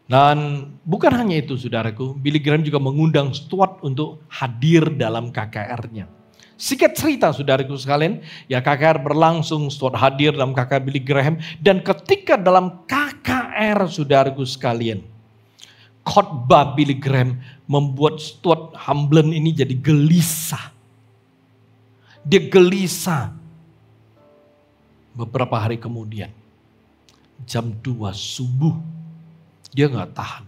Dan bukan hanya itu, saudaraku, Billy Graham juga mengundang Stuart untuk hadir dalam KKR-nya. Singkat cerita, saudaraku sekalian, KKR berlangsung, Stuart hadir dalam KKR Billy Graham. Dan ketika dalam KKR, saudaraku sekalian, khotbah Billy Graham membuat Stuart Hamblen ini jadi gelisah. Dia gelisah. Beberapa hari kemudian, jam 2 subuh, dia gak tahan.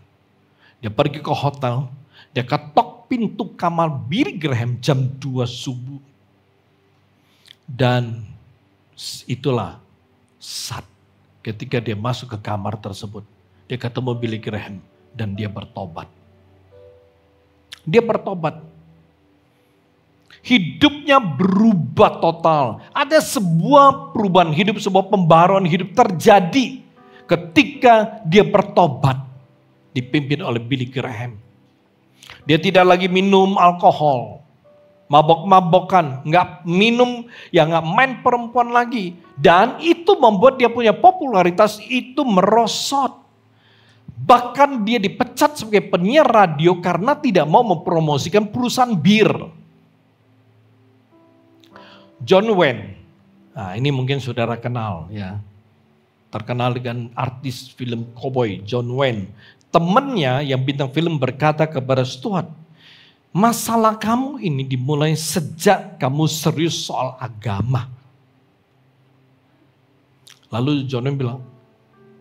Dia pergi ke hotel, dia ketok pintu kamar Billy Graham jam 2 subuh. Dan itulah saat ketika dia masuk ke kamar tersebut. Dia ketemu Billy Graham dan dia bertobat. Dia bertobat. Hidupnya berubah total. Ada sebuah perubahan hidup, sebuah pembaruan hidup terjadi ketika dia bertobat. Dipimpin oleh Billy Graham. Dia tidak lagi minum alkohol, mabok-mabokan, nggak minum, nggak main perempuan lagi. Dan itu membuat dia punya popularitas itu merosot. Bahkan dia dipecat sebagai penyiar radio karena tidak mau mempromosikan perusahaan bir. John Wayne, nah ini mungkin saudara kenal ya, terkenal dengan artis film cowboy John Wayne. Temannya yang bintang film berkata kepada Stuart, masalah kamu ini dimulai sejak kamu serius soal agama. Lalu John Wayne bilang,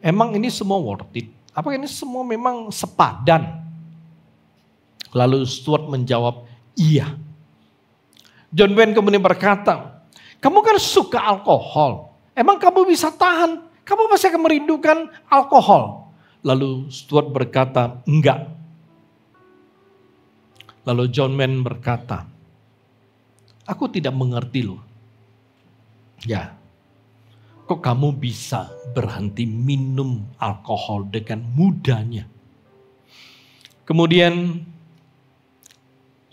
emang ini semua worth it? Apakah ini semua memang sepadan? Lalu Stuart menjawab, iya. John Wayne kemudian berkata, kamu kan suka alkohol. Emang kamu bisa tahan? Kamu pasti akan merindukan alkohol. Lalu Stuart berkata, enggak. Lalu John Wayne berkata, aku tidak mengerti loh. Ya, kok kamu bisa berhenti minum alkohol dengan mudahnya? Kemudian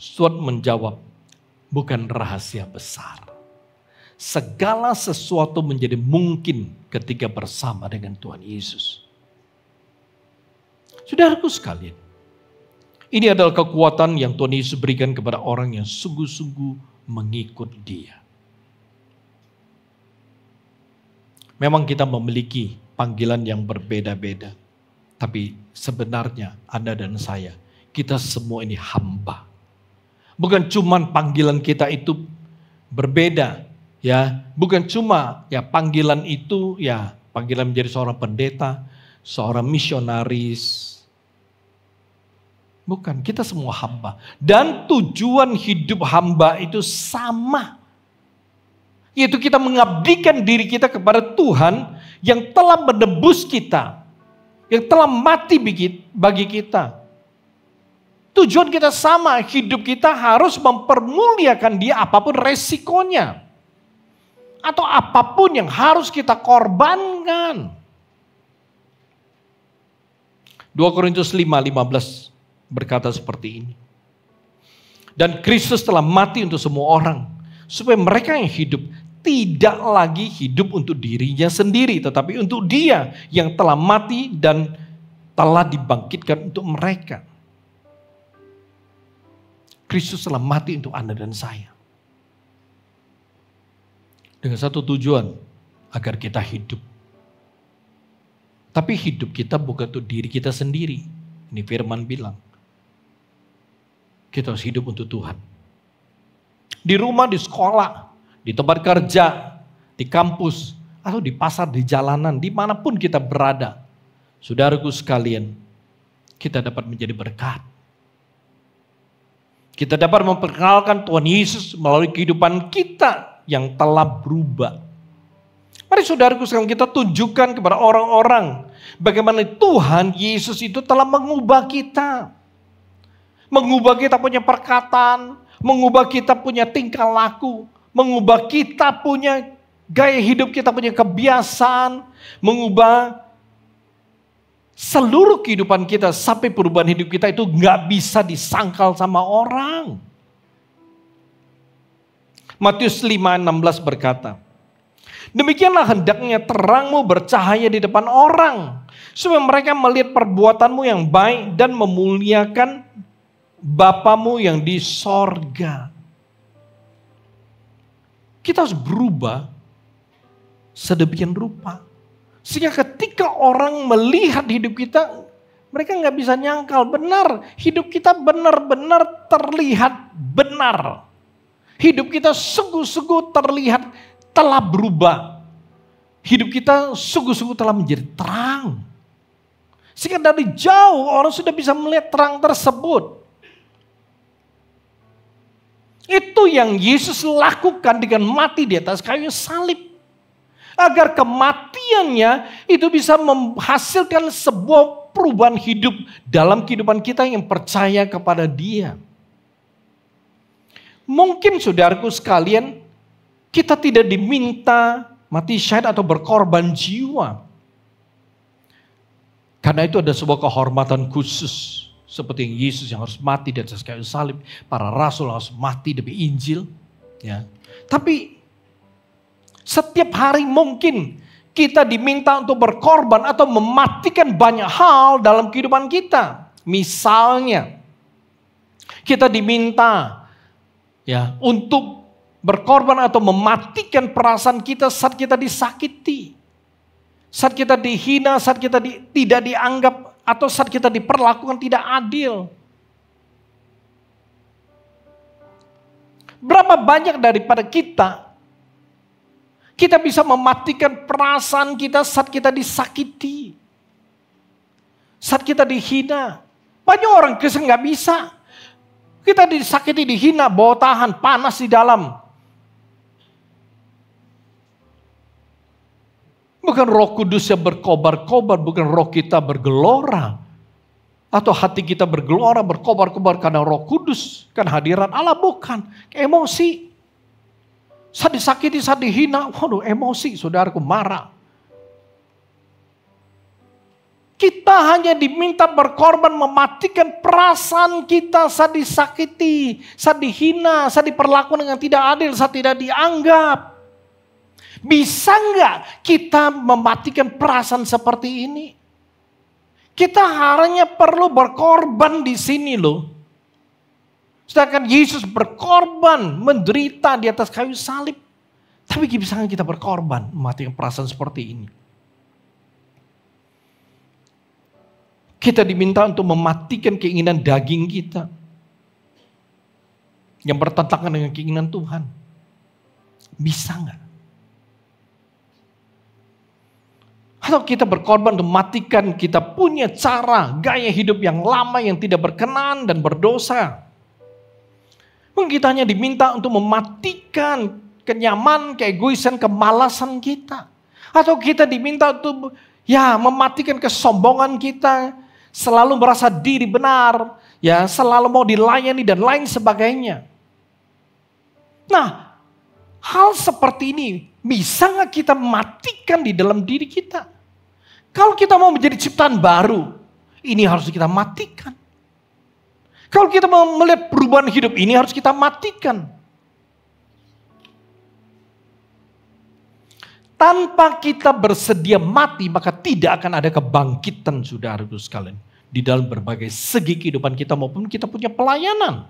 Stuart menjawab, bukan rahasia besar. Segala sesuatu menjadi mungkin ketika bersama dengan Tuhan Yesus. Saudaraku sekalian, ini adalah kekuatan yang Tuhan Yesus berikan kepada orang yang sungguh-sungguh mengikut Dia. Memang kita memiliki panggilan yang berbeda-beda. Tapi sebenarnya Anda dan saya, kita semua ini hamba. Bukan cuma panggilan kita itu berbeda, ya. Bukan cuma ya panggilan itu ya panggilan menjadi seorang pendeta, seorang misionaris. Bukan, kita semua hamba. Dan tujuan hidup hamba itu sama. Yaitu kita mengabdikan diri kita kepada Tuhan yang telah menebus kita. Yang telah mati bagi kita. Tujuan kita sama, hidup kita harus mempermuliakan Dia apapun resikonya. Atau apapun yang harus kita korbankan. 2 Korintus 5:15 berkata seperti ini. Dan Kristus telah mati untuk semua orang, supaya mereka yang hidup tidak lagi hidup untuk dirinya sendiri, tetapi untuk Dia yang telah mati dan telah dibangkitkan untuk mereka. Kristus telah mati untuk Anda dan saya. Dengan satu tujuan, agar kita hidup. Tapi hidup kita bukan untuk diri kita sendiri. Ini firman bilang. Kita harus hidup untuk Tuhan. Di rumah, di sekolah, di tempat kerja, di kampus, atau di pasar, di jalanan, dimanapun kita berada. Saudaraku sekalian, kita dapat menjadi berkat. Kita dapat memperkenalkan Tuhan Yesus melalui kehidupan kita yang telah berubah. Mari saudaraku sekalian kita tunjukkan kepada orang-orang bagaimana Tuhan Yesus itu telah mengubah kita. Mengubah kita punya perkataan, mengubah kita punya tingkah laku, mengubah kita punya gaya hidup, kita punya kebiasaan, mengubah seluruh kehidupan kita sampai perubahan hidup kita itu gak bisa disangkal sama orang. Matius 5:16 berkata, demikianlah hendaknya terangmu bercahaya di depan orang, supaya mereka melihat perbuatanmu yang baik dan memuliakan Bapamu yang di sorga. Kita harus berubah sedemikian rupa. Sehingga ketika orang melihat hidup kita, mereka gak bisa nyangkal. Benar, hidup kita benar-benar terlihat benar. Hidup kita sungguh-sungguh terlihat telah berubah. Hidup kita sungguh-sungguh telah menjadi terang. Sehingga dari jauh orang sudah bisa melihat terang tersebut. Itu yang Yesus lakukan dengan mati di atas kayu salib. Agar kematiannya itu bisa menghasilkan sebuah perubahan hidup dalam kehidupan kita yang percaya kepada Dia. Mungkin saudaraku sekalian, kita tidak diminta mati syahid atau berkorban jiwa. Karena itu ada sebuah kehormatan khusus. Seperti yang Yesus yang harus mati di atas kayu salib. Para rasul harus mati demi Injil. Ya. Tapi setiap hari mungkin kita diminta untuk berkorban atau mematikan banyak hal dalam kehidupan kita. Misalnya, kita diminta ya untuk berkorban atau mematikan perasaan kita saat kita disakiti. Saat kita dihina, saat kita tidak dianggap, atau saat kita diperlakukan tidak adil. Berapa banyak daripada kita bisa mematikan perasaan kita saat kita disakiti. Saat kita dihina. Banyak orang Kristen gak bisa. Kita disakiti, dihina, bawa tahan, panas di dalam. Bukan Roh Kudus yang berkobar-kobar, bukan roh kita bergelora. Atau hati kita bergelora, berkobar-kobar karena Roh Kudus. Kan hadirat Allah, bukan. Emosi. Saat disakiti, saat dihina, waduh emosi, saudaraku marah. Kita hanya diminta berkorban, mematikan perasaan kita saat disakiti, saat dihina, saat diperlakukan dengan tidak adil, saat tidak dianggap. Bisa nggak kita mematikan perasaan seperti ini? Kita hanya perlu berkorban di sini loh. Sedangkan Yesus berkorban, menderita di atas kayu salib. Tapi bisa nggak kita berkorban, mematikan perasaan seperti ini? Kita diminta untuk mematikan keinginan daging kita yang bertentangan dengan keinginan Tuhan. Bisa nggak? Atau kita berkorban untuk mematikan kita punya cara, gaya hidup yang lama yang tidak berkenan dan berdosa. Mungkin kita hanya diminta untuk mematikan kenyamanan, keegoisan, kemalasan kita. Atau kita diminta untuk mematikan kesombongan kita, selalu merasa diri benar, selalu mau dilayani dan lain sebagainya. Nah, hal seperti ini bisa nggak kita matikan di dalam diri kita? Kalau kita mau menjadi ciptaan baru, ini harus kita matikan. Kalau kita mau melihat perubahan hidup ini harus kita matikan. Tanpa kita bersedia mati, maka tidak akan ada kebangkitan, saudaraku sekalian. Di dalam berbagai segi kehidupan kita maupun kita punya pelayanan.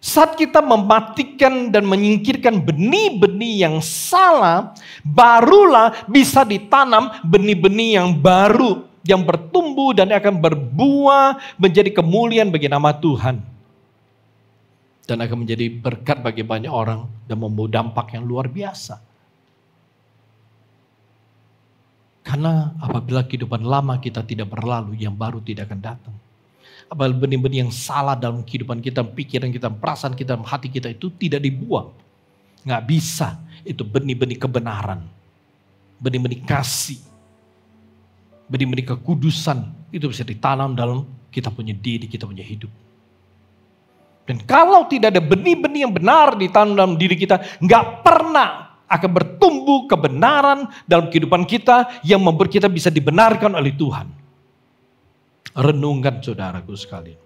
Saat kita mematikan dan menyingkirkan benih-benih yang salah, barulah bisa ditanam benih-benih yang baru, yang bertumbuh dan akan berbuah menjadi kemuliaan bagi nama Tuhan. Dan akan menjadi berkat bagi banyak orang dan membawa dampak yang luar biasa. Karena apabila kehidupan lama kita tidak berlalu, yang baru tidak akan datang. Apabila benih-benih yang salah dalam kehidupan kita, pikiran kita, perasaan kita, hati kita itu tidak dibuang. Nggak bisa. Itu benih-benih kebenaran. Benih-benih kasih. Benih-benih kekudusan. Itu bisa ditanam dalam kita punya diri, kita punya hidup. Dan kalau tidak ada benih-benih yang benar ditanam dalam diri kita, nggak pernah akan bertumbuh kebenaran dalam kehidupan kita yang membuat kita bisa dibenarkan oleh Tuhan. Renungkan saudaraku sekalian.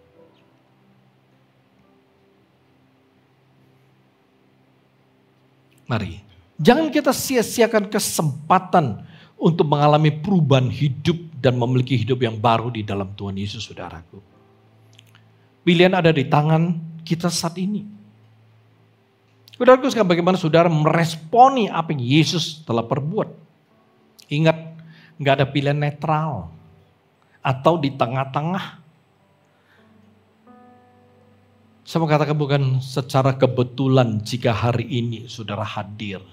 Mari, jangan kita sia-siakan kesempatan untuk mengalami perubahan hidup dan memiliki hidup yang baru di dalam Tuhan Yesus, saudaraku. Pilihan ada di tangan kita saat ini. Saudaraku sekalian, bagaimana saudara meresponi apa yang Yesus telah perbuat? Ingat, nggak ada pilihan netral atau di tengah-tengah. Saya mau katakan bukan secara kebetulan jika hari ini saudara hadir.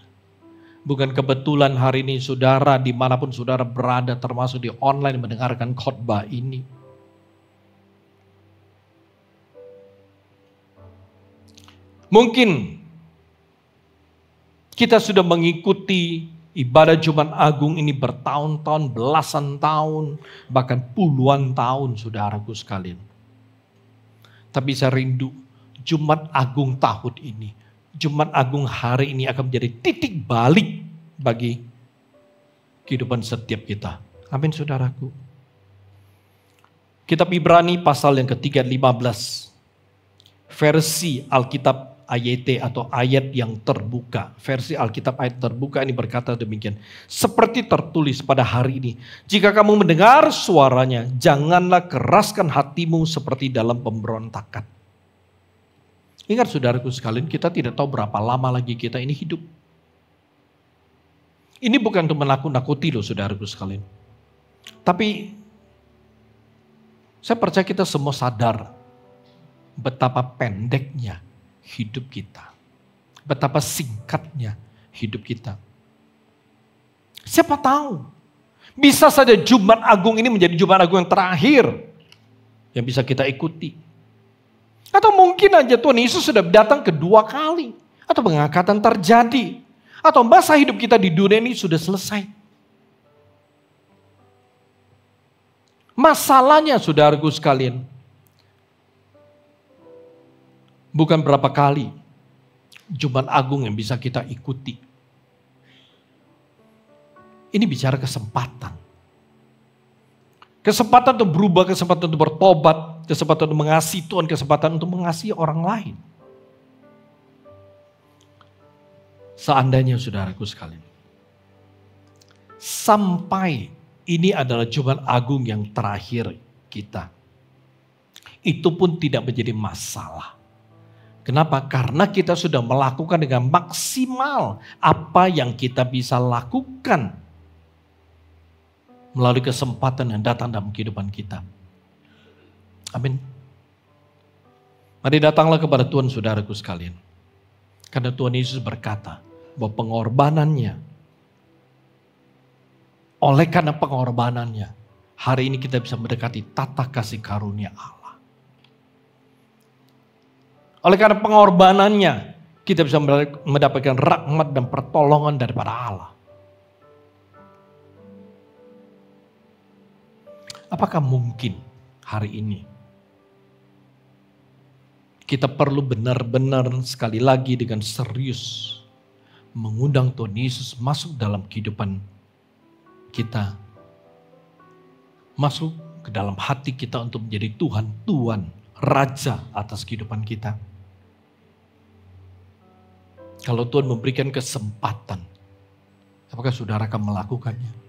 Bukan kebetulan hari ini saudara dimanapun saudara berada, termasuk di online mendengarkan khotbah ini. Mungkin kita sudah mengikuti ibadah Jumat Agung ini bertahun-tahun, belasan tahun, bahkan puluhan tahun, saudaraku sekalian. Tapi saya rindu Jumat Agung tahun ini, Jumat Agung hari ini akan menjadi titik balik bagi kehidupan setiap kita. Amin, saudaraku. Kitab Ibrani pasal yang ketiga 15, versi Alkitab AYT atau ayat yang terbuka. Versi Alkitab ayat terbuka ini berkata demikian. Seperti tertulis pada hari ini. Jika kamu mendengar suaranya, janganlah keraskan hatimu seperti dalam pemberontakan. Ingat saudaraku sekalian, kita tidak tahu berapa lama lagi kita ini hidup. Ini bukan untuk menakut-nakuti loh saudaraku sekalian. Tapi saya percaya kita semua sadar betapa pendeknya hidup kita. Betapa singkatnya hidup kita. Siapa tahu, bisa saja Jumat Agung ini menjadi Jumat Agung yang terakhir yang bisa kita ikuti. Atau mungkin aja Tuhan Yesus sudah datang kedua kali. Atau pengangkatan terjadi. Atau masa hidup kita di dunia ini sudah selesai. Masalahnya saudaraku sekalian, bukan berapa kali Jumat Agung yang bisa kita ikuti. Ini bicara kesempatan. Kesempatan untuk berubah, kesempatan untuk bertobat, kesempatan untuk mengasihi Tuhan, kesempatan untuk mengasihi orang lain. Seandainya saudaraku sekalian, sampai ini adalah Jumat Agung yang terakhir kita, itu pun tidak menjadi masalah. Kenapa? Karena kita sudah melakukan dengan maksimal apa yang kita bisa lakukan melalui kesempatan yang datang dalam kehidupan kita. Amin. Mari datanglah kepada Tuhan saudaraku sekalian. Karena Tuhan Yesus berkata bahwa pengorbanannya, oleh karena pengorbanannya, hari ini kita bisa mendekati tata kasih karunia Allah. Oleh karena pengorbanannya, kita bisa mendapatkan rahmat dan pertolongan daripada Allah. Apakah mungkin hari ini kita perlu benar-benar sekali lagi dengan serius mengundang Tuhan Yesus masuk dalam kehidupan kita, masuk ke dalam hati kita untuk menjadi Tuhan, Raja atas kehidupan kita. Kalau Tuhan memberikan kesempatan, apakah saudara akan melakukannya?